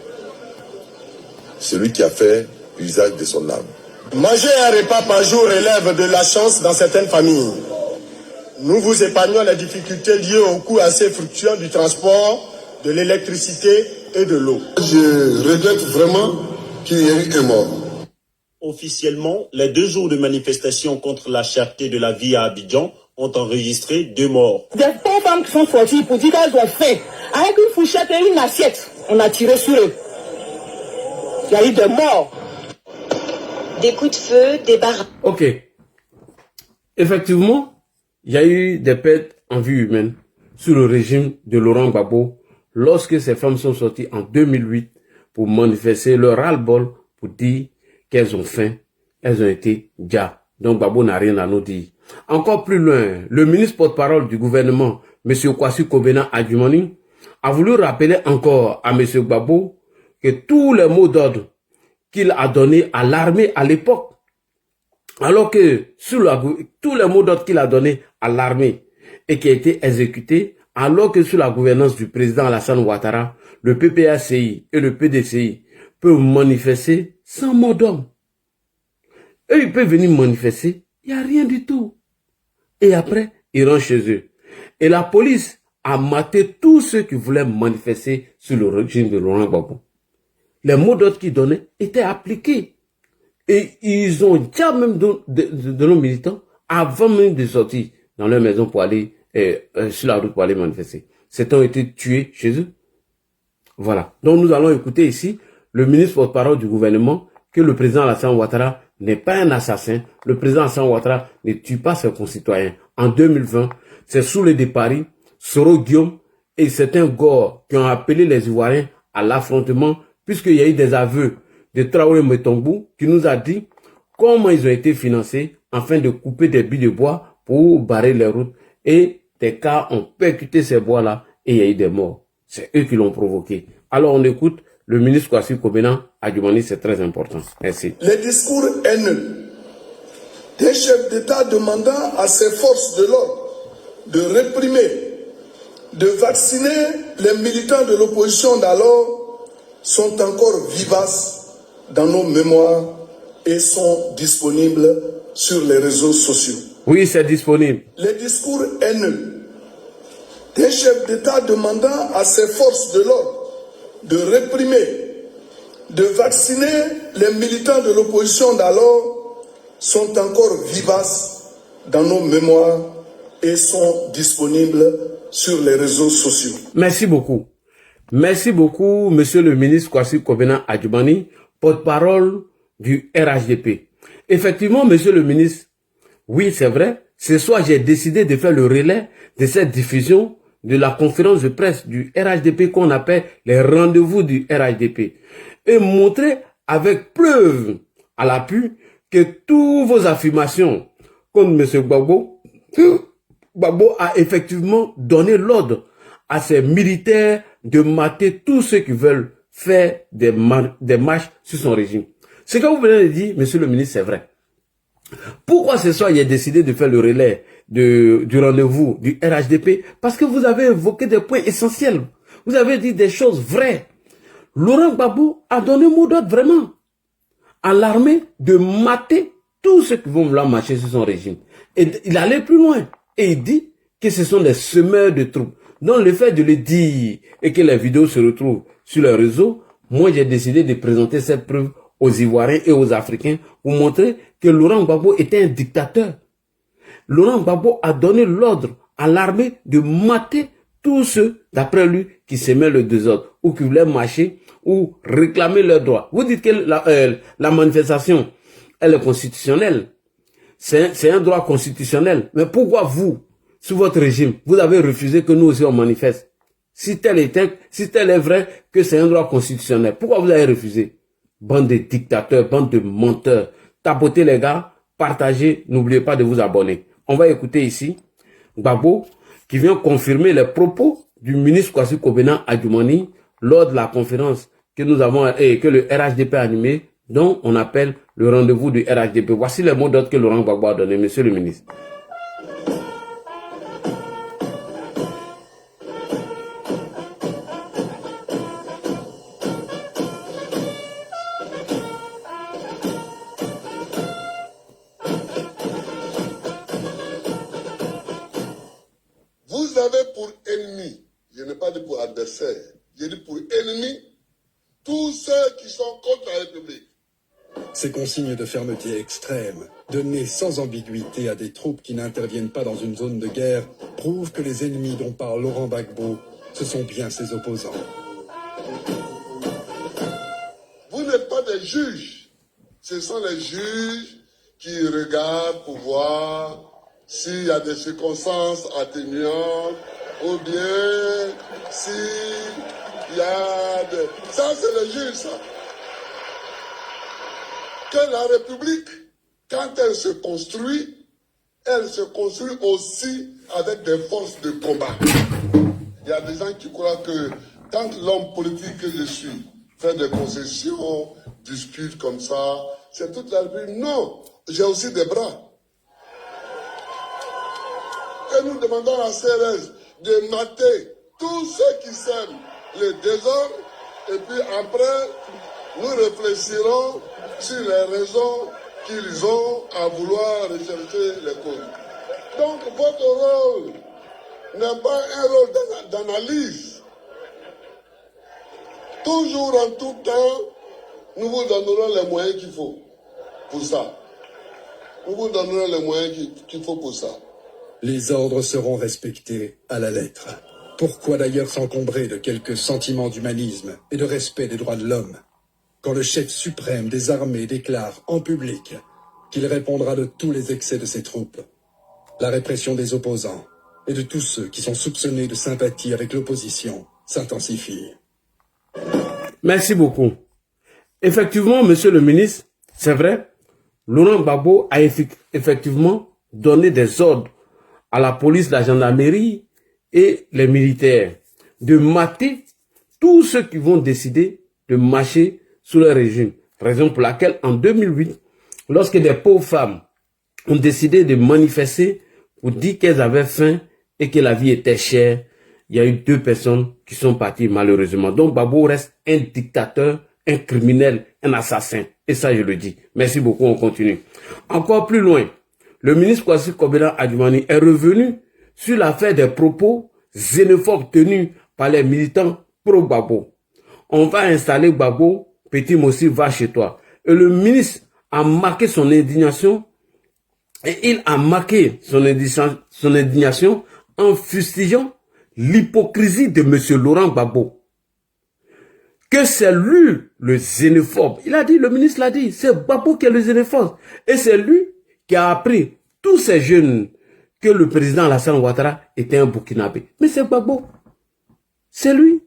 celui qui a fait usage de son arme. Manger un repas par jour relève de la chance dans certaines familles. Nous vous épargnons les difficultés liées au coût assez fluctuant du transport, de l'électricité et de l'eau. Je regrette vraiment qu'il y ait eu un mort. Officiellement, les 2 jours de manifestation contre la cherté de la vie à Abidjan ont enregistré 2 morts. Des pauvres femmes qui sont sorties pour dire qu'elles ont faim. Avec une fourchette et une assiette, on a tiré sur eux. Il y a eu des morts. Des coups de feu, des barrages. Ok. Effectivement, il y a eu des pertes en vie humaine sous le régime de Laurent Gbagbo lorsque ces femmes sont sorties en 2008 pour manifester leur ras-le-bol pour dire qu'elles ont faim, elles ont été déjà. Donc Gbagbo n'a rien à nous dire. Encore plus loin, le ministre porte-parole du gouvernement, M. Kwasi Kobena Adjumani, a voulu rappeler encore à M. Gbagbo que tous les mots d'ordre qu'il a donnés à l'armée à l'époque, alors que tous les mots d'ordre qu'il a donnés à l'armée et qui a été exécutés, alors que sous la gouvernance du président Alassane Ouattara, le PPACI et le PDCI peuvent manifester sans mot d'homme. Eux, ils peuvent venir manifester, il n'y a rien du tout. Et après, ils rentrent chez eux. Et la police à mater tous ceux qui voulaient manifester sur le régime de Laurent Gbagbo. Les mots d'ordre qu'ils donnaient étaient appliqués. Et ils ont déjà même de nos militants, avant même de sortir dans leur maison pour aller sur la route pour aller manifester. Certains ont été tués chez eux. Voilà. Donc nous allons écouter ici le ministre porte-parole du gouvernement que le président Alassane Ouattara n'est pas un assassin. Le président Alassane Ouattara ne tue pas ses concitoyens. En 2020, c'est sous les de Paris, Soro Guillaume et certains Gore qui ont appelé les Ivoiriens à l'affrontement puisqu'il y a eu des aveux de Traoré Metongbu qui nous a dit comment ils ont été financés afin de couper des billes de bois pour barrer les routes. Et des cas ont percuté ces bois-là et il y a eu des morts. C'est eux qui l'ont provoqué. Alors on écoute le ministre Kwasi Kobena Adjumani, c'est très important. Merci. Les discours haineux des chefs d'État demandant à ses forces de l'ordre de réprimer, de vacciner les militants de l'opposition d'alors sont encore vivaces dans nos mémoires et sont disponibles sur les réseaux sociaux. Oui, c'est disponible. Les discours haineux des chefs d'État demandant à ses forces de l'ordre de réprimer, de vacciner les militants de l'opposition d'alors sont encore vivaces dans nos mémoires et sont disponibles sur les réseaux sociaux. Merci beaucoup. Merci beaucoup, monsieur le ministre Kwasi Kobena Adjumani, porte-parole du RHDP. Effectivement, monsieur le ministre, oui, c'est vrai, ce soir, j'ai décidé de faire le relais de cette diffusion de la conférence de presse du RHDP qu'on appelle les rendez-vous du RHDP et montrer avec preuve à l'appui que toutes vos affirmations contre M. Gbagbo a effectivement donné l'ordre à ses militaires de mater tous ceux qui veulent faire des marches sur son régime. Ce que vous venez de dire, monsieur le ministre, c'est vrai. Pourquoi ce soir il a décidé de faire le relais du rendez-vous du RHDP? Parce que vous avez évoqué des points essentiels. Vous avez dit des choses vraies. Laurent Gbagbo a donné mot d'ordre vraiment à l'armée de mater tous ceux qui vont vouloir marcher sur son régime. Et il allait plus loin. Et il dit que ce sont des semeurs de troupes. Donc le fait de le dire et que les vidéos se retrouvent sur les réseaux, moi j'ai décidé de présenter cette preuve aux Ivoiriens et aux Africains pour montrer que Laurent Gbagbo était un dictateur. Laurent Gbagbo a donné l'ordre à l'armée de mater tous ceux, d'après lui, qui semaient le désordre ou qui voulaient marcher ou réclamer leurs droits. Vous dites que la manifestation, elle est constitutionnelle. C'est un droit constitutionnel. Mais pourquoi vous, sous votre régime, vous avez refusé que nous aussi on manifeste? Si tel est vrai que c'est un droit constitutionnel, pourquoi vous avez refusé? Bande de dictateurs, bande de menteurs. Tapotez les gars, partagez, n'oubliez pas de vous abonner. On va écouter ici Gbagbo qui vient confirmer les propos du ministre Kwasi Kobena Adjumani lors de la conférence que nous avons et que le RHDP a animé, dont on appelle le rendez-vous du RHDP. Voici les mots d'ordre que Laurent Gbagbo a donné, monsieur le ministre. Vous avez pour ennemi, je n'ai pas dit pour adversaire, j'ai dit pour ennemi, tous ceux qui sont contre la République. Ces consignes de fermeté extrême, données sans ambiguïté à des troupes qui n'interviennent pas dans une zone de guerre, prouvent que les ennemis dont parle Laurent Gbagbo, ce sont bien ses opposants. Vous n'êtes pas des juges. Ce sont les juges qui regardent pour voir s'il y a des circonstances atténuantes ou bien s'il y a des... Ça, c'est les juges, ça. Que la République, quand elle se construit aussi avec des forces de combat. Il y a des gens qui croient que tant que l'homme politique que je suis fait des concessions, discute comme ça, c'est toute la République. Non, j'ai aussi des bras. Et nous demandons à CRS de mater tous ceux qui sèment le désordre et puis après, nous réfléchirons sur les raisons qu'ils ont à vouloir rechercher les causes. Donc votre rôle n'est pas un rôle d'analyse. Toujours en tout temps, nous vous donnerons les moyens qu'il faut pour ça. Nous vous donnerons les moyens qu'il faut pour ça. Les ordres seront respectés à la lettre. Pourquoi d'ailleurs s'encombrer de quelques sentiments d'humanisme et de respect des droits de l'homme, quand le chef suprême des armées déclare en public qu'il répondra de tous les excès de ses troupes, la répression des opposants et de tous ceux qui sont soupçonnés de sympathie avec l'opposition s'intensifie. Merci beaucoup. Effectivement, monsieur le ministre, c'est vrai, Laurent Gbagbo a effectivement donné des ordres à la police, la gendarmerie et les militaires de mater tous ceux qui vont décider de marcher sous le régime. Raison pour laquelle, en 2008, lorsque des pauvres femmes ont décidé de manifester pour dire qu'elles avaient faim et que la vie était chère, il y a eu 2 personnes qui sont parties malheureusement. Donc Gbagbo reste un dictateur, un criminel, un assassin. Et ça, je le dis. Merci beaucoup, on continue. Encore plus loin, le ministre Kwasi Kobena Adjumani est revenu sur l'affaire des propos xénophobes tenus par les militants pro-Gbagbo. On va installer Gbagbo, Petit Mossi va chez toi. Et le ministre a marqué son indignation, et il a marqué son indignation en fustigeant l'hypocrisie de M. Laurent Gbagbo. Que c'est lui le xénophobe. Il a dit, le ministre l'a dit, c'est Gbagbo qui est le xénophobe. Et c'est lui qui a appris tous ces jeunes que le président Alassane Ouattara était un Burkinabé. Mais c'est Gbagbo. C'est lui.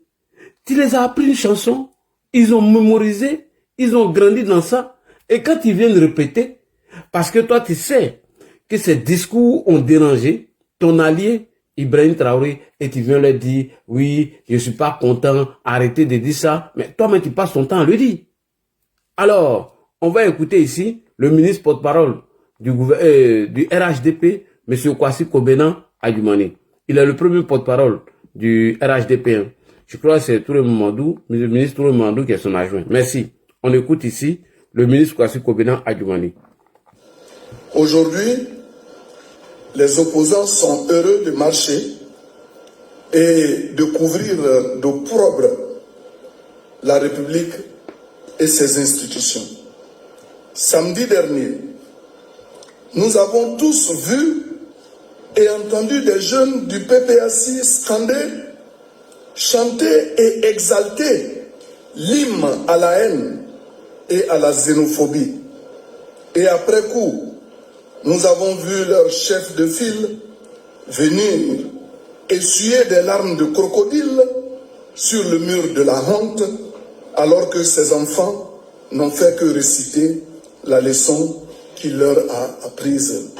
Tu les as appris une chanson, ils ont mémorisé, ils ont grandi dans ça. Et quand ils viennent répéter, parce que toi tu sais que ces discours ont dérangé ton allié Ibrahim Traoré et tu viens leur dire, oui, je ne suis pas content, arrêtez de dire ça. Mais toi-même tu passes ton temps à le dire. Alors, on va écouter ici le ministre porte-parole du RHDP, M. Kwasi Kobena Adjumani. Il est le premier porte-parole du RHDP. Je crois que c'est Touré Mamadou, le ministre Touré Mamadou qui est son adjoint. Merci. On écoute ici le ministre Kwasi Kobena Adjumani. Aujourd'hui, les opposants sont heureux de marcher et de couvrir d'opprobre la République et ses institutions. Samedi dernier, nous avons tous vu et entendu des jeunes du PPAC scander, chanter et exalter l'hymne à la haine et à la xénophobie. Et après coup, nous avons vu leur chef de file venir essuyer des larmes de crocodile sur le mur de la honte, alors que ces enfants n'ont fait que réciter la leçon qu'il leur a apprise.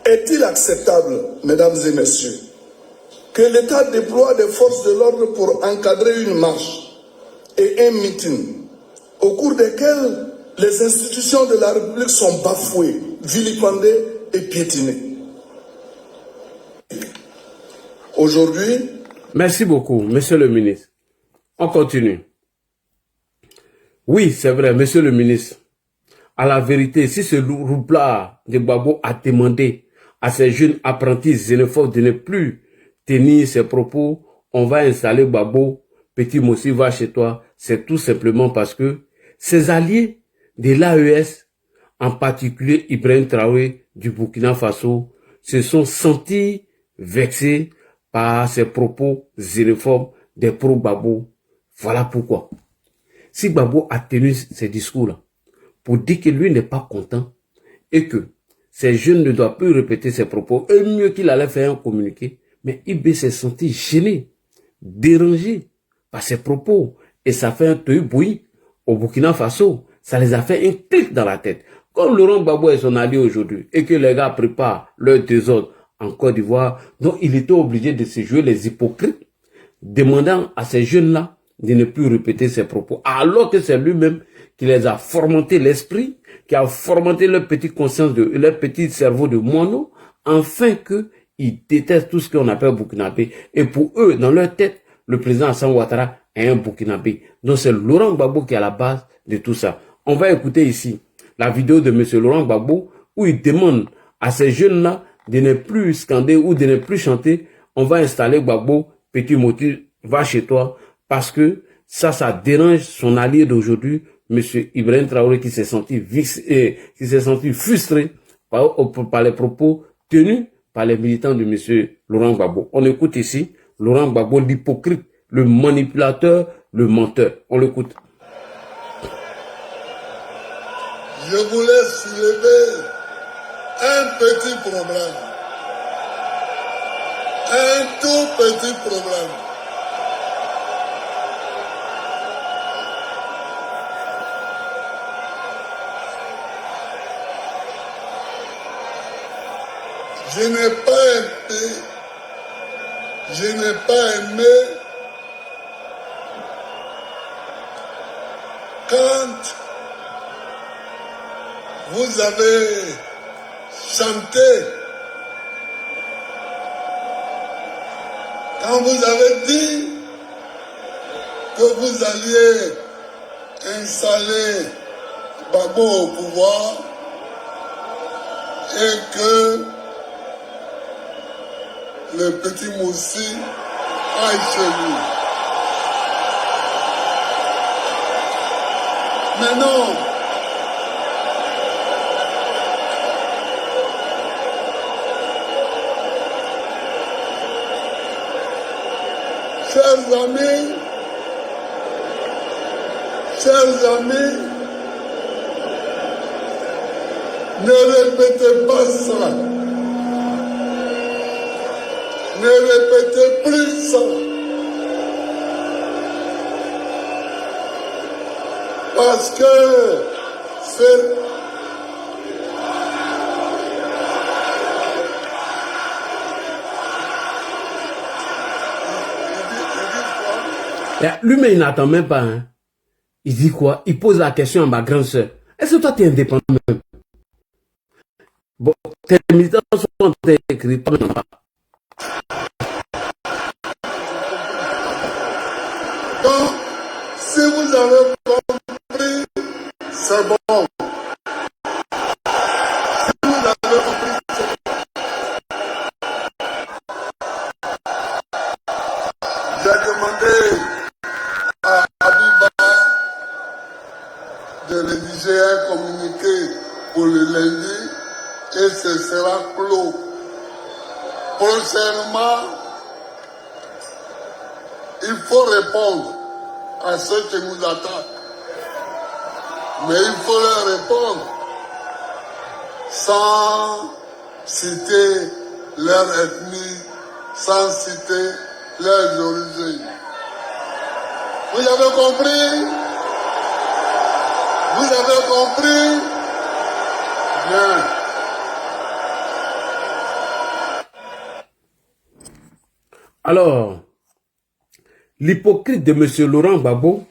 Est-il acceptable, mesdames et messieurs, que l'État déploie des forces de l'ordre pour encadrer une marche et un meeting au cours desquels les institutions de la République sont bafouées, vilipendées et piétinées? Aujourd'hui... Merci beaucoup, monsieur le ministre. On continue. Oui, c'est vrai, monsieur le ministre. À la vérité, si ce roublard de Gbagbo a demandé à ces jeunes apprentis xénophobes de ne plus tenir ses propos, on va installer Gbagbo, Petit Mossi va chez toi, c'est tout simplement parce que ses alliés de l'AES, en particulier Ibrahim Traoré du Burkina Faso, se sont sentis vexés par ces propos xénophobes des pro-Gbagbo. Voilà pourquoi. Si Gbagbo a tenu ces discours-là pour dire que lui n'est pas content et que ces jeunes ne doivent plus répéter ses propos, et mieux qu'il allait faire un communiqué, mais IB s'est senti gêné, dérangé par ses propos et ça fait un tohu-boui au Burkina Faso. Ça les a fait un clic dans la tête. Comme Laurent Gbagbo est son allié aujourd'hui et que les gars préparent leur désordre en Côte d'Ivoire, donc il était obligé de se jouer les hypocrites, demandant à ces jeunes-là de ne plus répéter ses propos, alors que c'est lui-même qui les a formaté l'esprit, qui a formaté leur petite conscience, leur petit cerveau de moineau, afin qu'ils détestent tout ce qu'on appelle Burkinabé. Et pour eux, dans leur tête, le président Alassane Ouattara est un Burkinabé. Donc c'est Laurent Gbagbo qui est à la base de tout ça. On va écouter ici la vidéo de M. Laurent Gbagbo où il demande à ces jeunes-là de ne plus scander ou de ne plus chanter, on va installer Gbagbo, petit Moti, va chez toi, parce que ça dérange son allié d'aujourd'hui, M. Ibrahim Traoré, qui s'est senti frustré par les propos tenus par les militants de M. Laurent Gbagbo. On écoute ici Laurent Gbagbo, l'hypocrite, le manipulateur, le menteur. On l'écoute. Je voulais soulever un petit problème. Un tout petit problème. Je n'ai pas aimé quand vous avez chanté, quand vous avez dit que vous alliez installer Gbagbo au pouvoir et que le petit Moussi aille chez lui. Mais non. Chers amis, ne répétez pas ça. Ne répétez plus ça. Parce que c'est... Lui-même, il n'attend même pas. Hein. Il dit quoi? Il pose la question à ma grande sœur. Est-ce que toi, tu es indépendant même? Bon, tes militants sont écrits pas maintenant. Donc, si vous avez compris, c'est bon. Si vous avez compris, c'est bon. J'ai demandé à Abiba de rédiger un communiqué pour le lundi et ce sera clos. Prochainement, il faut répondre à ceux qui nous attaquent. Mais il faut leur répondre sans citer leur ethnie, sans citer leurs origines. Vous avez compris? Vous avez compris? Bien. Alors, l'hypocrite de M. Laurent Gbagbo,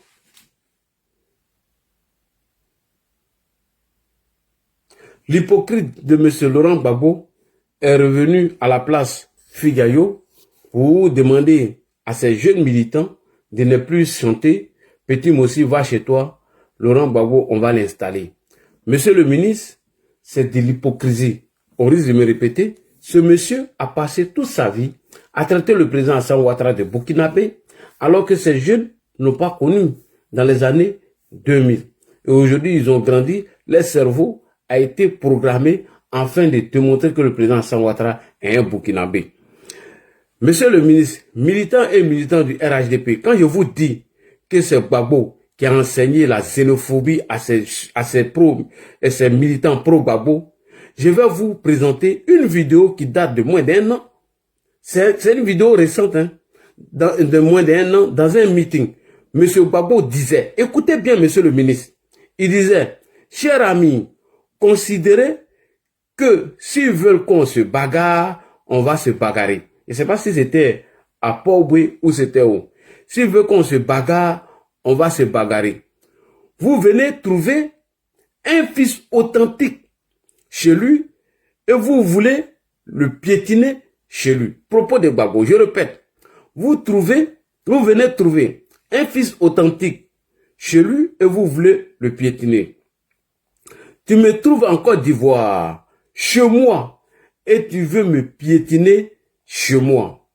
est revenu à la place Figayo pour demander à ces jeunes militants de ne plus chanter « Petit Moussi, va chez toi, Laurent Gbagbo, on va l'installer ». Monsieur le ministre, c'est de l'hypocrisie. On risque de me répéter, ce monsieur a passé toute sa vie à traiter le président Alassane Ouattara de Burkinabé, alors que ces jeunes n'ont pas connu dans les années 2000. Et aujourd'hui, ils ont grandi, leur cerveau a été programmé afin de démontrer que le président Alassane Ouattara est un Burkinabé. Monsieur le ministre, militant et militant du RHDP, quand je vous dis que c'est Gbagbo qui a enseigné la xénophobie à ses militants pro-Gbagbo, je vais vous présenter une vidéo qui date de moins d'1 an. C'est une vidéo récente, hein, de moins d'1 an, dans un meeting. Monsieur Gbagbo disait, écoutez bien monsieur le ministre, il disait, chers amis, considérez que s'ils veulent qu'on se bagarre, on va se bagarrer. Je ne sais pas si c'était à Port-Boué ou c'était où. S'ils veulent qu'on se bagarre, on va se bagarrer. Vous venez trouver un fils authentique chez lui et vous voulez le piétiner chez lui. Propos de Gbagbo, je répète, vous venez trouver un fils authentique chez lui et vous voulez le piétiner. Tu me trouves en Côte d'Ivoire, chez moi, et tu veux me piétiner chez moi.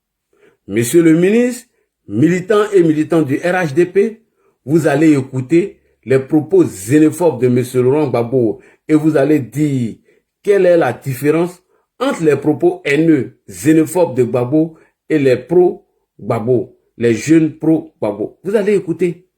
Monsieur le ministre, militants et militants du RHDP, vous allez écouter les propos xénophobes de M. Laurent Gbagbo et vous allez dire quelle est la différence entre les propos haineux, xénophobes de Gbagbo et les pro-Gbagbo, les jeunes pro-Gbagbo. Vous allez écouter.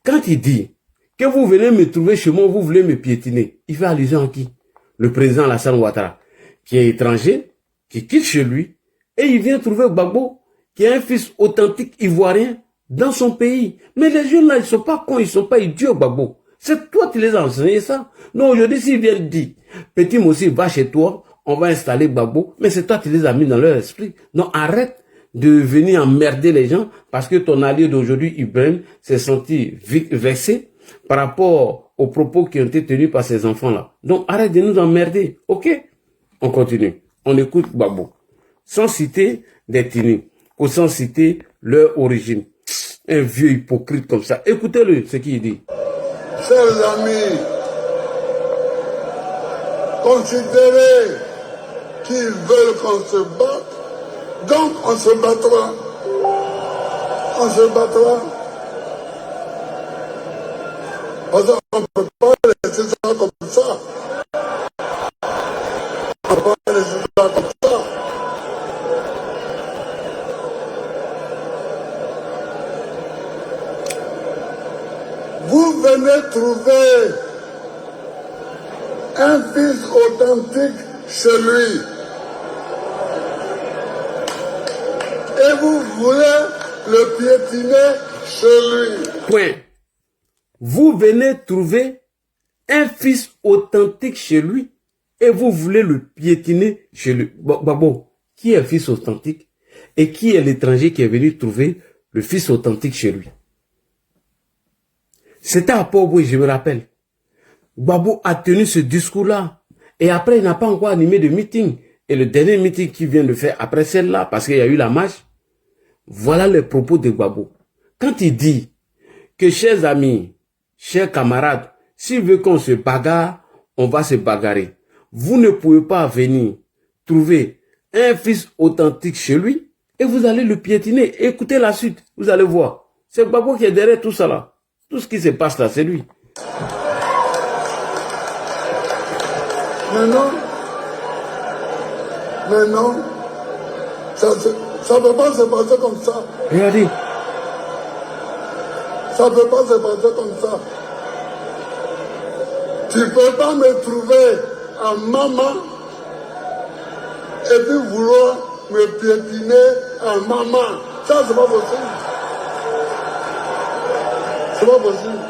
Quand il dit que vous venez me trouver chez moi, vous voulez me piétiner, il fait allusion à qui? Le président Alassane Ouattara, qui est étranger, qui quitte chez lui, et il vient trouver Gbagbo, qui est un fils authentique ivoirien, dans son pays. Mais les jeunes là, ils sont pas cons, ils sont pas idiots, Gbagbo. C'est toi qui les as enseigné ça. Non, aujourd'hui, s'ils viennent dire, petit Mossi, va chez toi, on va installer Gbagbo, mais c'est toi qui les as mis dans leur esprit. Non, arrête de venir emmerder les gens, parce que ton allié d'aujourd'hui, Ibrahim, s'est senti vexé par rapport aux propos qui ont été tenus par ces enfants-là. Donc, arrête de nous emmerder, ok? On continue. On écoute Gbagbo. Sans citer des Tini, ou sans citer leur origine. Un vieux hypocrite comme ça. Écoutez-le, ce qu'il dit. Chers amis, considérez qu'ils veulent qu'on se batte, donc on se battra. On se battra. Parce qu'on ne peut pas laisser ça comme ça. On ne peut pas laisser ça comme ça. Vous venez trouver un fils authentique chez lui. Et vous voulez le piétiner chez lui. Point. Vous venez trouver un fils authentique chez lui et vous voulez le piétiner chez lui. Bon, qui est le fils authentique et qui est l'étranger qui est venu trouver le fils authentique chez lui? C'était à Port-Boué, je me rappelle. Gbagbo a tenu ce discours-là. Et après, il n'a pas encore animé de meeting. Et le dernier meeting qu'il vient de faire après celle-là, parce qu'il y a eu la marche, voilà les propos de Gbagbo. Quand il dit que, chers amis, chers camarades, s'il veut qu'on se bagarre, on va se bagarrer. Vous ne pouvez pas venir trouver un fils authentique chez lui et vous allez le piétiner. Écoutez la suite, vous allez voir. C'est Gbagbo qui est derrière tout ça là. Tout ce qui se passe là, c'est lui. Mais non, ça ne peut pas se passer comme ça. Regardez. Ça ne peut pas se passer comme ça. Tu ne peux pas me trouver en maman et puis vouloir me piétiner en maman. Ça, c'est pas possible. C'est pas possible.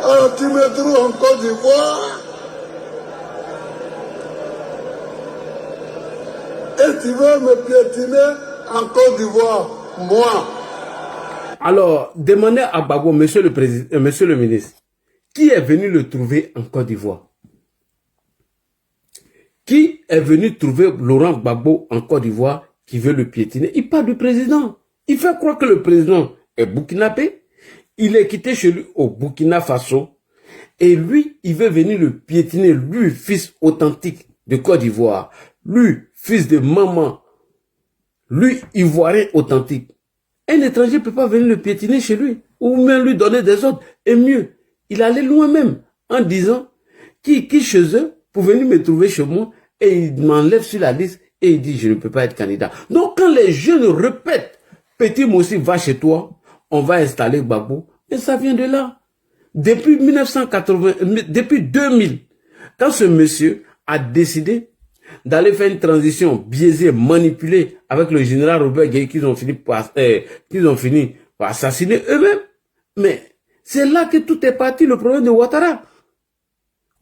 Alors tu me trouves en Côte d'Ivoire et tu veux me piétiner en Côte d'Ivoire, moi. Alors, demandez à Gbagbo, monsieur le ministre, qui est venu le trouver en Côte d'Ivoire? Qui est venu trouver Laurent Gbagbo en Côte d'Ivoire qui veut le piétiner? Il parle du président. Il fait croire que le président est burkinabé. Il est quitté chez lui au Burkina Faso. Et lui, il veut venir le piétiner. Lui, fils authentique de Côte d'Ivoire. Lui, fils de maman. Lui, ivoirien authentique. Un étranger ne peut pas venir le piétiner chez lui. Ou même lui donner des ordres. Et mieux, il allait loin même en disant qu'il quitte chez eux pour venir me trouver chez moi et il m'enlève sur la liste et il dit je ne peux pas être candidat. Donc quand les jeunes répètent petit Mossi va chez toi, on va installer Gbagbo, et ça vient de là. Depuis 2000, quand ce monsieur a décidé d'aller faire une transition biaisée, manipulée avec le général Robert Gueye qu'ils ont fini par assassiner eux-mêmes. Mais c'est là que tout est parti, le problème de Ouattara.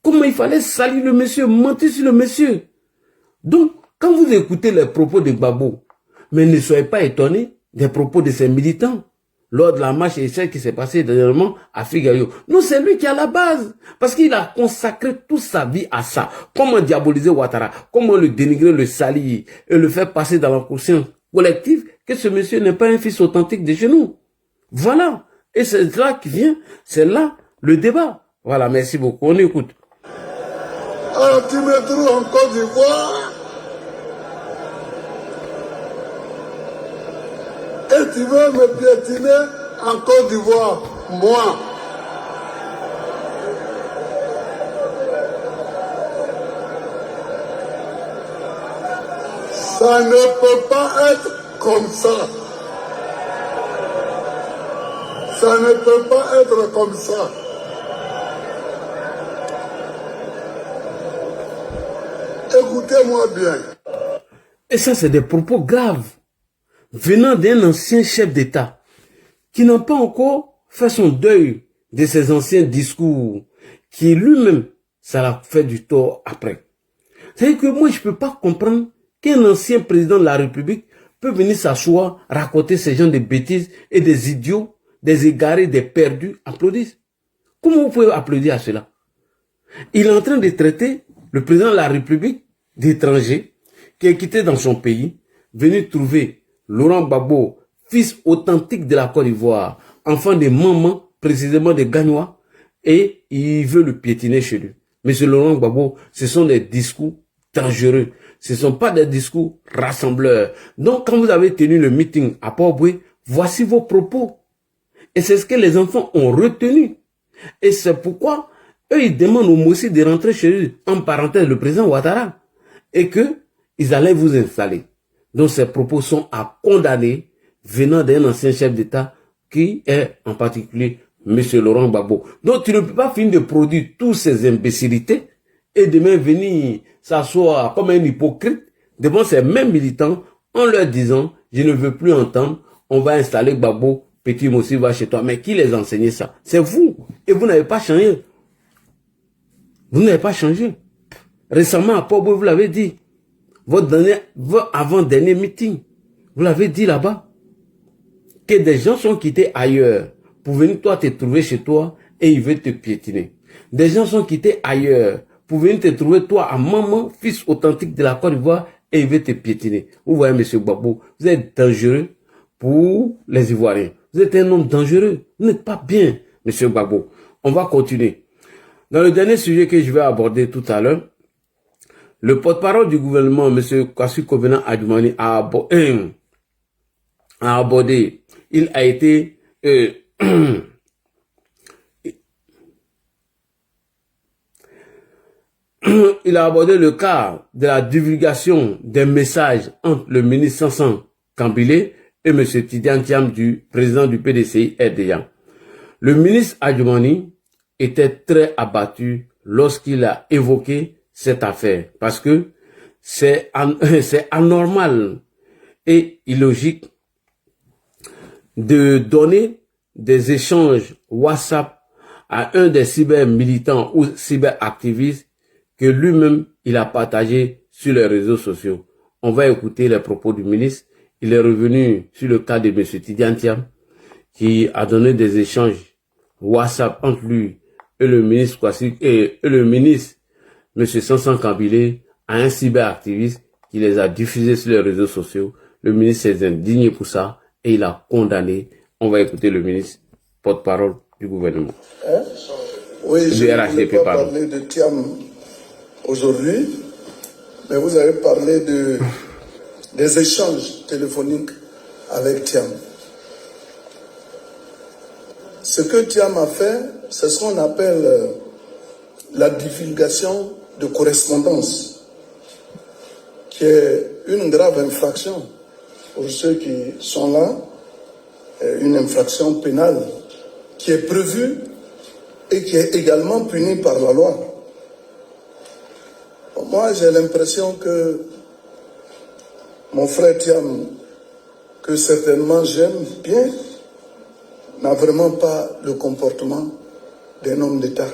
Comment il fallait salir le monsieur, mentir sur le monsieur. Donc, quand vous écoutez les propos de Gbagbo, mais ne soyez pas étonnés des propos de ses militants lors de la marche et celle qui s'est passée dernièrement à Figaro. Non, c'est lui qui est à la base. Parce qu'il a consacré toute sa vie à ça. Comment diaboliser Ouattara, comment le dénigrer, le salir et le faire passer dans la conscience collective que ce monsieur n'est pas un fils authentique de chez nous. Voilà. Et c'est là qui vient, c'est là le débat. Voilà, merci beaucoup. On écoute. Alors tu me trouves en Côte d'Ivoire et tu veux me piétiner en Côte d'Ivoire, moi. Ça ne peut pas être comme ça. Ça ne peut pas être comme ça. Écoutez-moi bien. Et ça, c'est des propos graves venant d'un ancien chef d'État qui n'a pas encore fait son deuil de ses anciens discours, qui lui-même, ça l'a fait du tort après. C'est-à-dire que moi, je ne peux pas comprendre qu'un ancien président de la République peut venir s'asseoir, raconter ces gens de bêtises et des idiots, des égarés, des perdus, applaudissent. Comment vous pouvez applaudir à cela? Il est en train de traiter le président de la République d'étranger qui est quitté dans son pays, venu trouver Laurent Gbagbo, fils authentique de la Côte d'Ivoire, enfant de maman, précisément de Gagnois, et il veut le piétiner chez lui. Monsieur Laurent Gbagbo, ce sont des discours dangereux. Ce ne sont pas des discours rassembleurs. Donc, quand vous avez tenu le meeting à Port-Boué, voici vos propos. Et c'est ce que les enfants ont retenu. Et c'est pourquoi eux, ils demandent au Mossi de rentrer chez eux, en parenthèse, le président Ouattara, et qu'ils allaient vous installer. Donc, ces propos sont à condamner venant d'un ancien chef d'État qui est en particulier M. Laurent Gbagbo. Donc, tu ne peux pas finir de produire toutes ces imbécilités et demain venir s'asseoir comme un hypocrite devant ces mêmes militants en leur disant « Je ne veux plus entendre, on va installer Gbagbo, petit Mossi va chez toi. » Mais qui les a enseigné ça? C'est vous. Et vous n'avez pas changé. Vous n'avez pas changé. Récemment, à Port-Boué, vous l'avez dit. Votre avant-dernier meeting, vous l'avez dit là-bas. Que des gens sont quittés ailleurs pour venir toi te trouver chez toi et ils veulent te piétiner. Des gens sont quittés ailleurs pour venir te trouver toi à maman, fils authentique de la Côte d'Ivoire et ils veulent te piétiner. Vous voyez, monsieur Gbagbo, vous êtes dangereux pour les Ivoiriens. Vous êtes un homme dangereux. Vous n'êtes pas bien, monsieur Gbagbo. On va continuer. Dans le dernier sujet que je vais aborder tout à l'heure, le porte-parole du gouvernement, M. Kwasi Kobena Adjumani, a abordé, il a été, il a abordé le cas de la divulgation des messages entre le ministre Sansan Kambilé et M. Tidiane Thiam, du président du PDCI RDA. Le ministre Adjumani était très abattu lorsqu'il a évoqué cette affaire, parce que c'est anormal et illogique de donner des échanges WhatsApp à un des cyber-militants ou cyber-activistes que lui-même il a partagé sur les réseaux sociaux. On va écouter les propos du ministre. Il est revenu sur le cas de M. Tidiane Thiam, qui a donné des échanges WhatsApp entre lui et le ministre Kwasi et le ministre M. Sansan Kambilé à un cyberactiviste qui les a diffusés sur les réseaux sociaux. Le ministre s'est indigné pour ça et il a condamné. On va écouter le ministre porte-parole du gouvernement. Oui, je ne voulais pas parler de Thiam aujourd'hui, mais vous avez parlé des échanges téléphoniques avec Thiam. Ce que Thiam a fait, c'est ce qu'on appelle la divulgation de correspondance, qui est une grave infraction pour ceux qui sont là, une infraction pénale qui est prévue et qui est également punie par la loi. Moi, j'ai l'impression que mon frère Thiam, que certainement j'aime bien, n'a vraiment pas le comportement d'un homme d'État.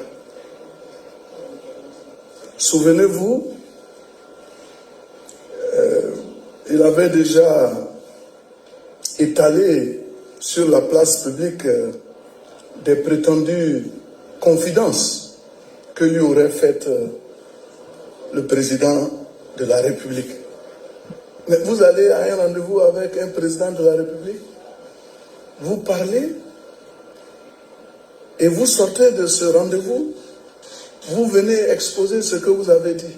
Souvenez-vous, il avait déjà étalé sur la place publique des prétendues confidences que lui aurait faites le président de la République. Mais vous allez à un rendez-vous avec un président de la République, vous parlez Et vous sortez de ce rendez-vous, vous venez exposer ce que vous avez dit.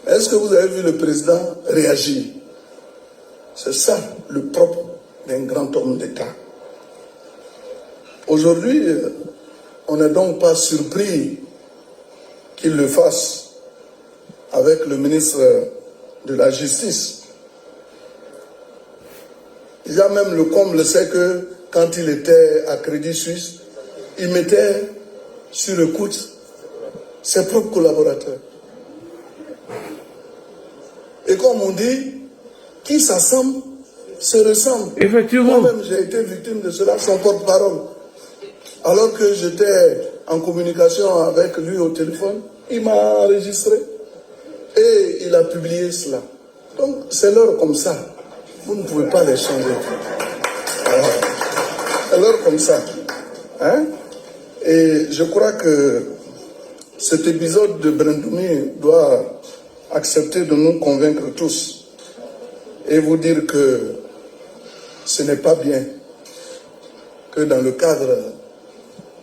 Est-ce que vous avez vu le président réagir? C'est ça le propre d'un grand homme d'État. Aujourd'hui, on n'est donc pas surpris qu'il le fasse avec le ministre de la Justice. Il y a même le comble, c'est que quand il était à Crédit Suisse, il mettait sur écoute ses propres collaborateurs. Et comme on dit, qui s'assemble se ressemble. Effectivement. Moi-même, j'ai été victime de cela, son porte-parole. Alors que j'étais en communication avec lui au téléphone, il m'a enregistré et il a publié cela. Donc, c'est l'heure comme ça. Vous ne pouvez pas les changer. Alors, c'est l'heure comme ça. Hein? Et je crois que cet épisode de Brendoumi doit accepter de nous convaincre tous et vous dire que ce n'est pas bien que dans le cadre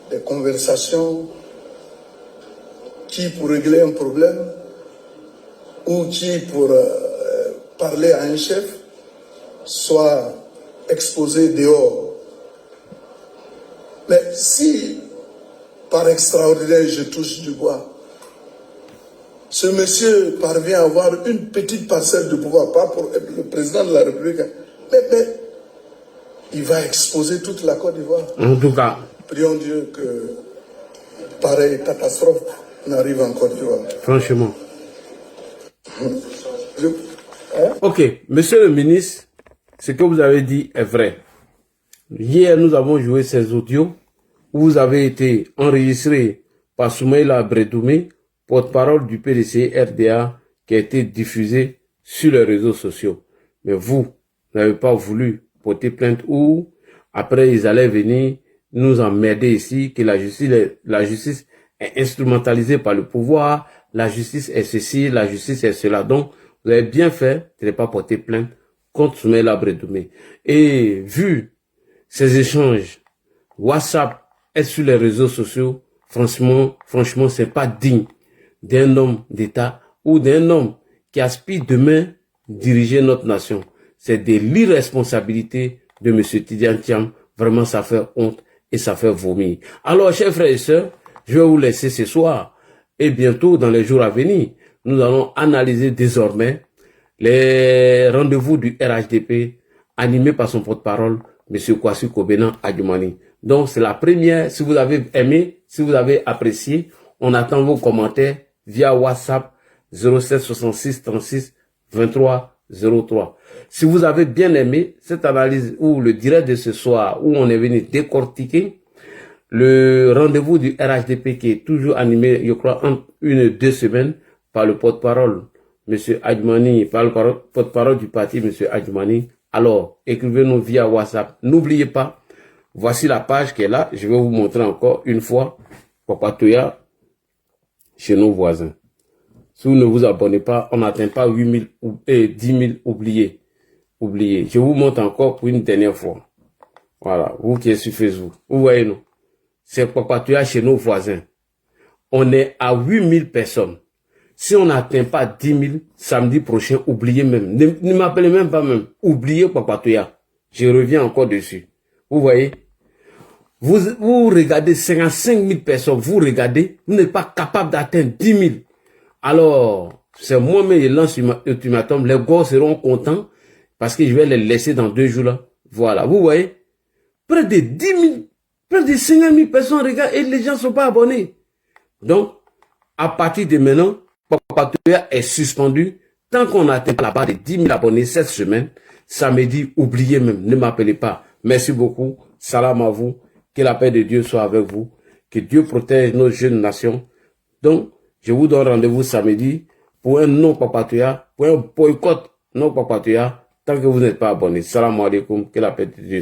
des conversations, qui pour régler un problème ou qui pour parler à un chef soit exposé dehors. Mais si par extraordinaire je touche du bois, ce monsieur parvient à avoir une petite parcelle de pouvoir, pas pour être le président de la République, mais il va exposer toute la Côte d'Ivoire. En tout cas, prions Dieu que pareille catastrophe n'arrive en Côte d'Ivoire. Franchement. Ok, monsieur le ministre, ce que vous avez dit est vrai. Hier, nous avons joué ces audios où vous avez été enregistré par Soumaïla Brendoumi, porte-parole du PDC RDA, qui a été diffusé sur les réseaux sociaux. Mais vous n'avez pas voulu porter plainte ou après ils allaient venir nous emmerder ici, que la justice est instrumentalisée par le pouvoir, la justice est ceci, la justice est cela. Donc, vous avez bien fait de ne pas porter plainte contre Soumaïla Brendoumi. Et vu ces échanges, WhatsApp est sur les réseaux sociaux, franchement, c'est pas digne d'un homme d'État ou d'un homme qui aspire demain diriger notre nation. C'est de l'irresponsabilité de M. Tidiane Thiam. Vraiment, ça fait honte et ça fait vomir. Alors, chers frères et sœurs, je vais vous laisser ce soir et bientôt, dans les jours à venir, nous allons analyser désormais les rendez-vous du RHDP animés par son porte-parole, M. Kwasi Kobena Adjumani. Donc, c'est la première. Si vous avez aimé, si vous avez apprécié, on attend vos commentaires via WhatsApp 07 66 36 23 03. Si vous avez bien aimé cette analyse ou le direct de ce soir où on est venu décortiquer le rendez-vous du RHDP qui est toujours animé, je crois, en 1 ou 2 semaines par le porte-parole, M. Adjumani, par le porte-parole du parti, M. Adjumani, alors écrivez-nous via WhatsApp. N'oubliez pas, voici la page qui est là. Je vais vous montrer encore une fois Papatoya chez nos voisins. Si vous ne vous abonnez pas, on n'atteint pas 8 000 et 10 000 oubliés. Je vous montre encore pour une dernière fois. Voilà, vous qui êtes sur Facebook. Vous voyez nous. C'est Papatoya chez nos voisins. On est à 8 000 personnes. Si on n'atteint pas 10 000, samedi prochain, oubliez même. Ne m'appelez même pas même. Oubliez Papatoya. Je reviens encore dessus. Vous voyez. Vous regardez 55 000 personnes. Vous regardez. Vous n'êtes pas capable d'atteindre 10 000. Alors, c'est moi-même qui lance l'ultimatum. Les gars seront contents parce que je vais les laisser dans 2 jours là. Voilà. Vous voyez. Près de 10 000, près de 50 000 personnes regardent et les gens ne sont pas abonnés. Donc, à partir de maintenant, Papatoya est suspendu tant qu'on atteint la barre de 10 000 abonnés cette semaine. Samedi, oubliez même, ne m'appelez pas. Merci beaucoup. Salam à vous. Que la paix de Dieu soit avec vous. Que Dieu protège nos jeunes nations. Donc, je vous donne rendez-vous samedi pour un non-Papatoya, pour un boycott non-Papatoya, tant que vous n'êtes pas abonné. Salam alaikum. Que la paix de Dieu